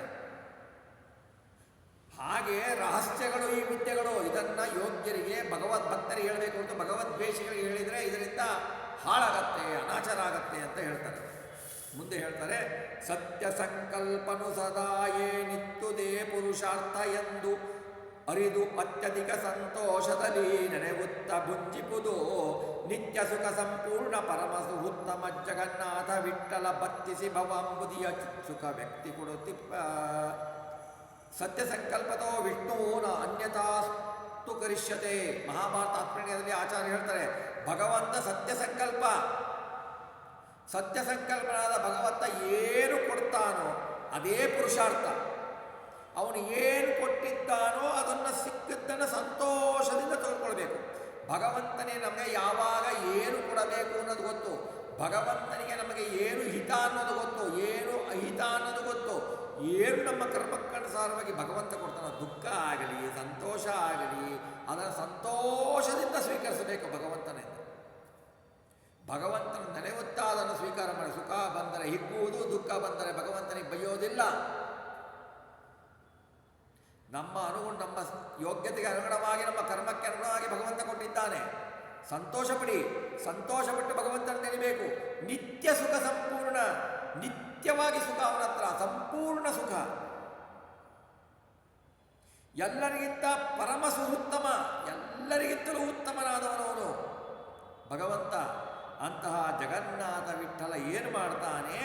ಹಾಗೆ ರಹಸ್ಯಗಳು, ಈ ವಿದ್ಯೆಗಳು, ಇದನ್ನು ಯೋಗ್ಯರಿಗೆ ಭಗವದ್ಭಕ್ತರಿಗೆ ಹೇಳಬೇಕು ಅಂತ ಭಗವದ್ವೇಷಿಗಳಿಗೆ ಹೇಳಿದರೆ ಇದರಿಂದ ಹಾಳಾಗತ್ತೆ, ಅನಾಚಾರ ಆಗತ್ತೆ ಅಂತ ಹೇಳ್ತಾರೆ. ಮುಂದೆ ಹೇಳ್ತಾರೆ, ಸತ್ಯ ಸಂಕಲ್ಪನು ಸದಾ ಏನಿತ್ತುದೇ ಪುರುಷಾರ್ಥ ಎಂದು ಅರಿದು ಅತ್ಯಧಿಕ ಸಂತೋಷದಲ್ಲಿ ನೆನೆಗುತ್ತ ಭುಂಜಿಪುದು ನಿತ್ಯ ಸುಖ ಸಂಪೂರ್ಣ ಪರಮ ಸುಹುತ್ತಮ ಜಗನ್ನಾಥ ವಿಠ್ಠಲ ಬತ್ತಿಸಿ ಭವಾಂಬುದಿಯ ಸುಖ ವ್ಯಕ್ತಿ ಕೊಡುತ್ತಿಪ್ಪ. ಸತ್ಯ ಸಂಕಲ್ಪತೋ ವಿಷ್ಣುನ ಅನ್ಯಥಾಸ್ತು ಕರಿಷ್ಯತೆ. ಮಹಾಭಾರತ ತಾತ್ಪರ್ಯದಲ್ಲಿ ಆಚಾರ್ಯ ಹೇಳ್ತಾರೆ, ಭಗವಂತ ಸತ್ಯ ಸಂಕಲ್ಪ. ಸತ್ಯ ಸಂಕಲ್ಪನಾದ ಭಗವಂತ ಏನು ಕೊಡ್ತಾನೋ ಅದೇ ಪುರುಷಾರ್ಥ. ಅವನು ಏನು ಕೊಟ್ಟಿದ್ದಾನೋ ಅದನ್ನು ಸಿಕ್ಕಿದ್ದನ್ನು ಸಂತೋಷದಿಂದ ತೆಗೆದುಕೊಳ್ಬೇಕು. ಭಗವಂತನೇ ನಮಗೆ ಯಾವಾಗ ಏನು ಕೊಡಬೇಕು ಅನ್ನೋದು ಗೊತ್ತು. ಭಗವಂತನಿಗೆ ನಮಗೆ ಏನು ಹಿತ ಅನ್ನೋದು ಗೊತ್ತು, ಏನು ಅಹಿತ ಅನ್ನೋದು ಗೊತ್ತು. ಏನು ನಮ್ಮ ಕರ್ಮಕ್ಕನುಸಾರವಾಗಿ ಭಗವಂತ ಕೊಡ್ತಾನೋ, ದುಃಖ ಆಗಲಿ ಸಂತೋಷ ಆಗಲಿ, ಅದನ್ನು ಸಂತೋಷದಿಂದ ಸ್ವೀಕರಿಸಬೇಕು ಭಗವಂತನಿಂದ. ಭಗವಂತನ ನೆನೆಯುತ್ತಾ ಅದನ್ನು ಸ್ವೀಕಾರ ಮಾಡಿ. ಸುಖ ಬಂದರೆ ಹಿಗ್ಗುವುದು, ದುಃಖ ಬಂದರೆ ಭಗವಂತನಿಗೆ ಬೈಯೋದಿಲ್ಲ. ನಮ್ಮ ಯೋಗ್ಯತೆಗೆ ಅನುಗುಣವಾಗಿ, ನಮ್ಮ ಕರ್ಮಕ್ಕೆ ಅನುಗುಣವಾಗಿ ಭಗವಂತ ಕೊಟ್ಟಿದ್ದಾನೆ. ಸಂತೋಷಪಡಿ, ಸಂತೋಷಪಟ್ಟು ಭಗವಂತನ ನೆನೆಯಬೇಕು. ನಿತ್ಯ ಸುಖ ಸಂಪೂರ್ಣ, ನಿತ್ಯವಾಗಿ ಸುಖ ಅವನ ಹತ್ರ, ಸಂಪೂರ್ಣ ಸುಖ. ಎಲ್ಲರಿಗಿಂತ ಪರಮ ಸುಹುತ್ತಮ, ಎಲ್ಲರಿಗಿಂತಲೂ ಉತ್ತಮನಾದವನವನು ಭಗವಂತ. ಅಂತಹ ಜಗನ್ನಾಥ ವಿಠ್ಠಲ ಏನು ಮಾಡ್ತಾನೆ,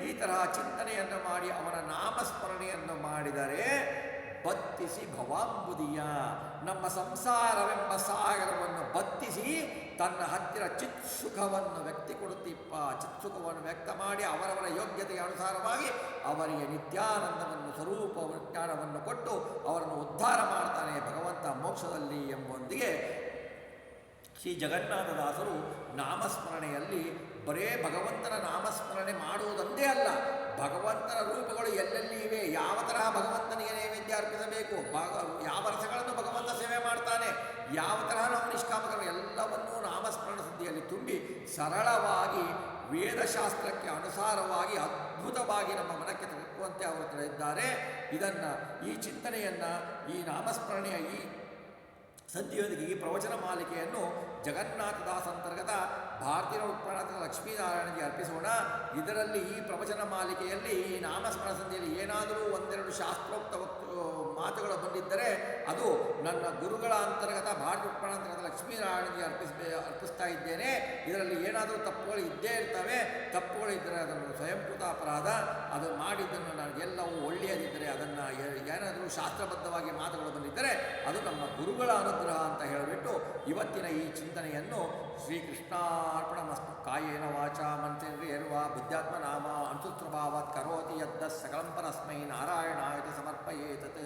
ಈ ತರಹ ಚಿಂತನೆಯನ್ನು ಮಾಡಿ ಅವನ ನಾಮಸ್ಮರಣೆಯನ್ನು ಮಾಡಿದರೆ ಬತ್ತಿಸಿ ಭವಾಂಬುದಿಯ, ನಮ್ಮ ಸಂಸಾರವೆಂಬ ಸಾಗರವನ್ನು ಬತ್ತಿಸಿ ತನ್ನ ಹತ್ತಿರ ಚಿತ್ಸುಖವನ್ನು ವ್ಯಕ್ತಿ ಕೊಡುತ್ತಿಪ್ಪ. ಚಿತ್ಸುಖವನ್ನು ವ್ಯಕ್ತ ಮಾಡಿ ಅವರವರ ಯೋಗ್ಯತೆಯ ಅನುಸಾರವಾಗಿ ಅವರಿಗೆ ನಿತ್ಯಾನಂದವನ್ನು, ಸ್ವರೂಪ ಜ್ಞಾನವನ್ನು ಕೊಟ್ಟು ಅವರನ್ನು ಉದ್ಧಾರ ಮಾಡ್ತಾನೆ ಭಗವಂತ ಮೋಕ್ಷದಲ್ಲಿ ಎಂಬೊಂದಿಗೆ ಶ್ರೀ ಜಗನ್ನಾಥದಾಸರು ನಾಮಸ್ಮರಣೆಯಲ್ಲಿ ಬರೇ ಭಗವಂತನ ನಾಮಸ್ಮರಣೆ ಮಾಡುವುದೊಂದೇ ಅಲ್ಲ, ಭಗವಂತನ ರೂಪಗಳು ಎಲ್ಲೆಲ್ಲಿ ಇವೆ, ಯಾವ ತರಹ ಭಗವಂತನಿಗೆ ನೈವೇದ್ಯ ಅರ್ಪಿಸಬೇಕು, ಯಾವ ರಸಗಳನ್ನು ಭಗವಂತ ಸೇವೆ ಮಾಡ್ತಾನೆ, ಯಾವ ತರಹ ನಾವು ನಿಷ್ಕಾಮಕರ ಎಲ್ಲವನ್ನೂ ನಾಮಸ್ಮರಣ ಸುದ್ದಿಯಲ್ಲಿ ತುಂಬಿ ಸರಳವಾಗಿ ವೇದಶಾಸ್ತ್ರಕ್ಕೆ ಅನುಸಾರವಾಗಿ ಅದ್ಭುತವಾಗಿ ನಮ್ಮ ಮನಕ್ಕೆ ತಲುಪುವಂತೆ ಅವರು ತಿಳಿದಿದ್ದಾರೆ. ಇದನ್ನು, ಈ ಚಿಂತನೆಯನ್ನು, ಈ ನಾಮಸ್ಮರಣೆಯ ಈ ಸಂಧಿಯೊಂದಿಗೆ ಈ ಪ್ರವಚನ ಮಾಲಿಕೆಯನ್ನು ಜಗನ್ನಾಥದಾಸ ಅಂತರ್ಗತ ಭಾರತೀಯ ಉತ್ಪನ್ನ ಲಕ್ಷ್ಮೀನಾರಾಯಣನಿಗೆ ಅರ್ಪಿಸೋಣ. ಇದರಲ್ಲಿ ಈ ಪ್ರವಚನ ಮಾಲಿಕೆಯಲ್ಲಿ ಈ ನಾಮಸ್ಮರಣ ಸಂಧಿಯಲ್ಲಿ ಏನಾದರೂ ಒಂದೆರಡು ಶಾಸ್ತ್ರೋಕ್ತ ಮಾತುಗಳು ಬಂದಿದ್ದರೆ ಅದು ನನ್ನ ಗುರುಗಳ ಅಂತರ್ಗತ ಭಾರತೀಯ ಉತ್ಪನ್ನ ಅಂತರ್ಗತ ಲಕ್ಷ್ಮೀನಾರಾಯಣನಿಗೆ ಅರ್ಪಿಸ್ತಾ ಇದ್ದೇನೆ. ಇದರಲ್ಲಿ ಏನಾದರೂ ತಪ್ಪುಗಳು ಇದ್ದೇ ಇರ್ತವೆ. ತಪ್ಪುಗಳು ಇದ್ದರೆ ಅದನ್ನು ಸ್ವಯಂಕೃತ ಅಪರಾಧ. ಅದು ಮಾಡಿದ್ದನ್ನು ನನಗೆಲ್ಲವೂ ಒಳ್ಳೆಯದಿದ್ದರೆ, ಅದನ್ನು ಏನಾದರೂ ಶಾಸ್ತ್ರಬದ್ಧವಾಗಿ ಮಾತುಗಳು ಬಂದಿದ್ದರೆ ಅದು ನಮ್ಮ ಗುರುಗಳ ಅನುಗ್ರಹ ಅಂತ ಹೇಳಿಬಿಟ್ಟು ಇವತ್ತಿನ ಈ ಚಿಂತನೆಯನ್ನು ಶ್ರೀಕೃಷ್ಣಾರ್ಪಣಮಸ್ತು. ಕಾಯೇನ ವಾಚಾ ಮನಸೇಂದ್ರಿಯರ್ವಾ ಬುದ್ಧಾತ್ಮನಾಮ ಅನುಸೂತ್ರಭಾವಾತ್ ಕರೋತಿ ಯದ್ದ ಸಕಲಂ ಪರಸ್ಮೈ ನಾರಾಯಣಾಯ ಸಮರ್ಪಯೇತತ್.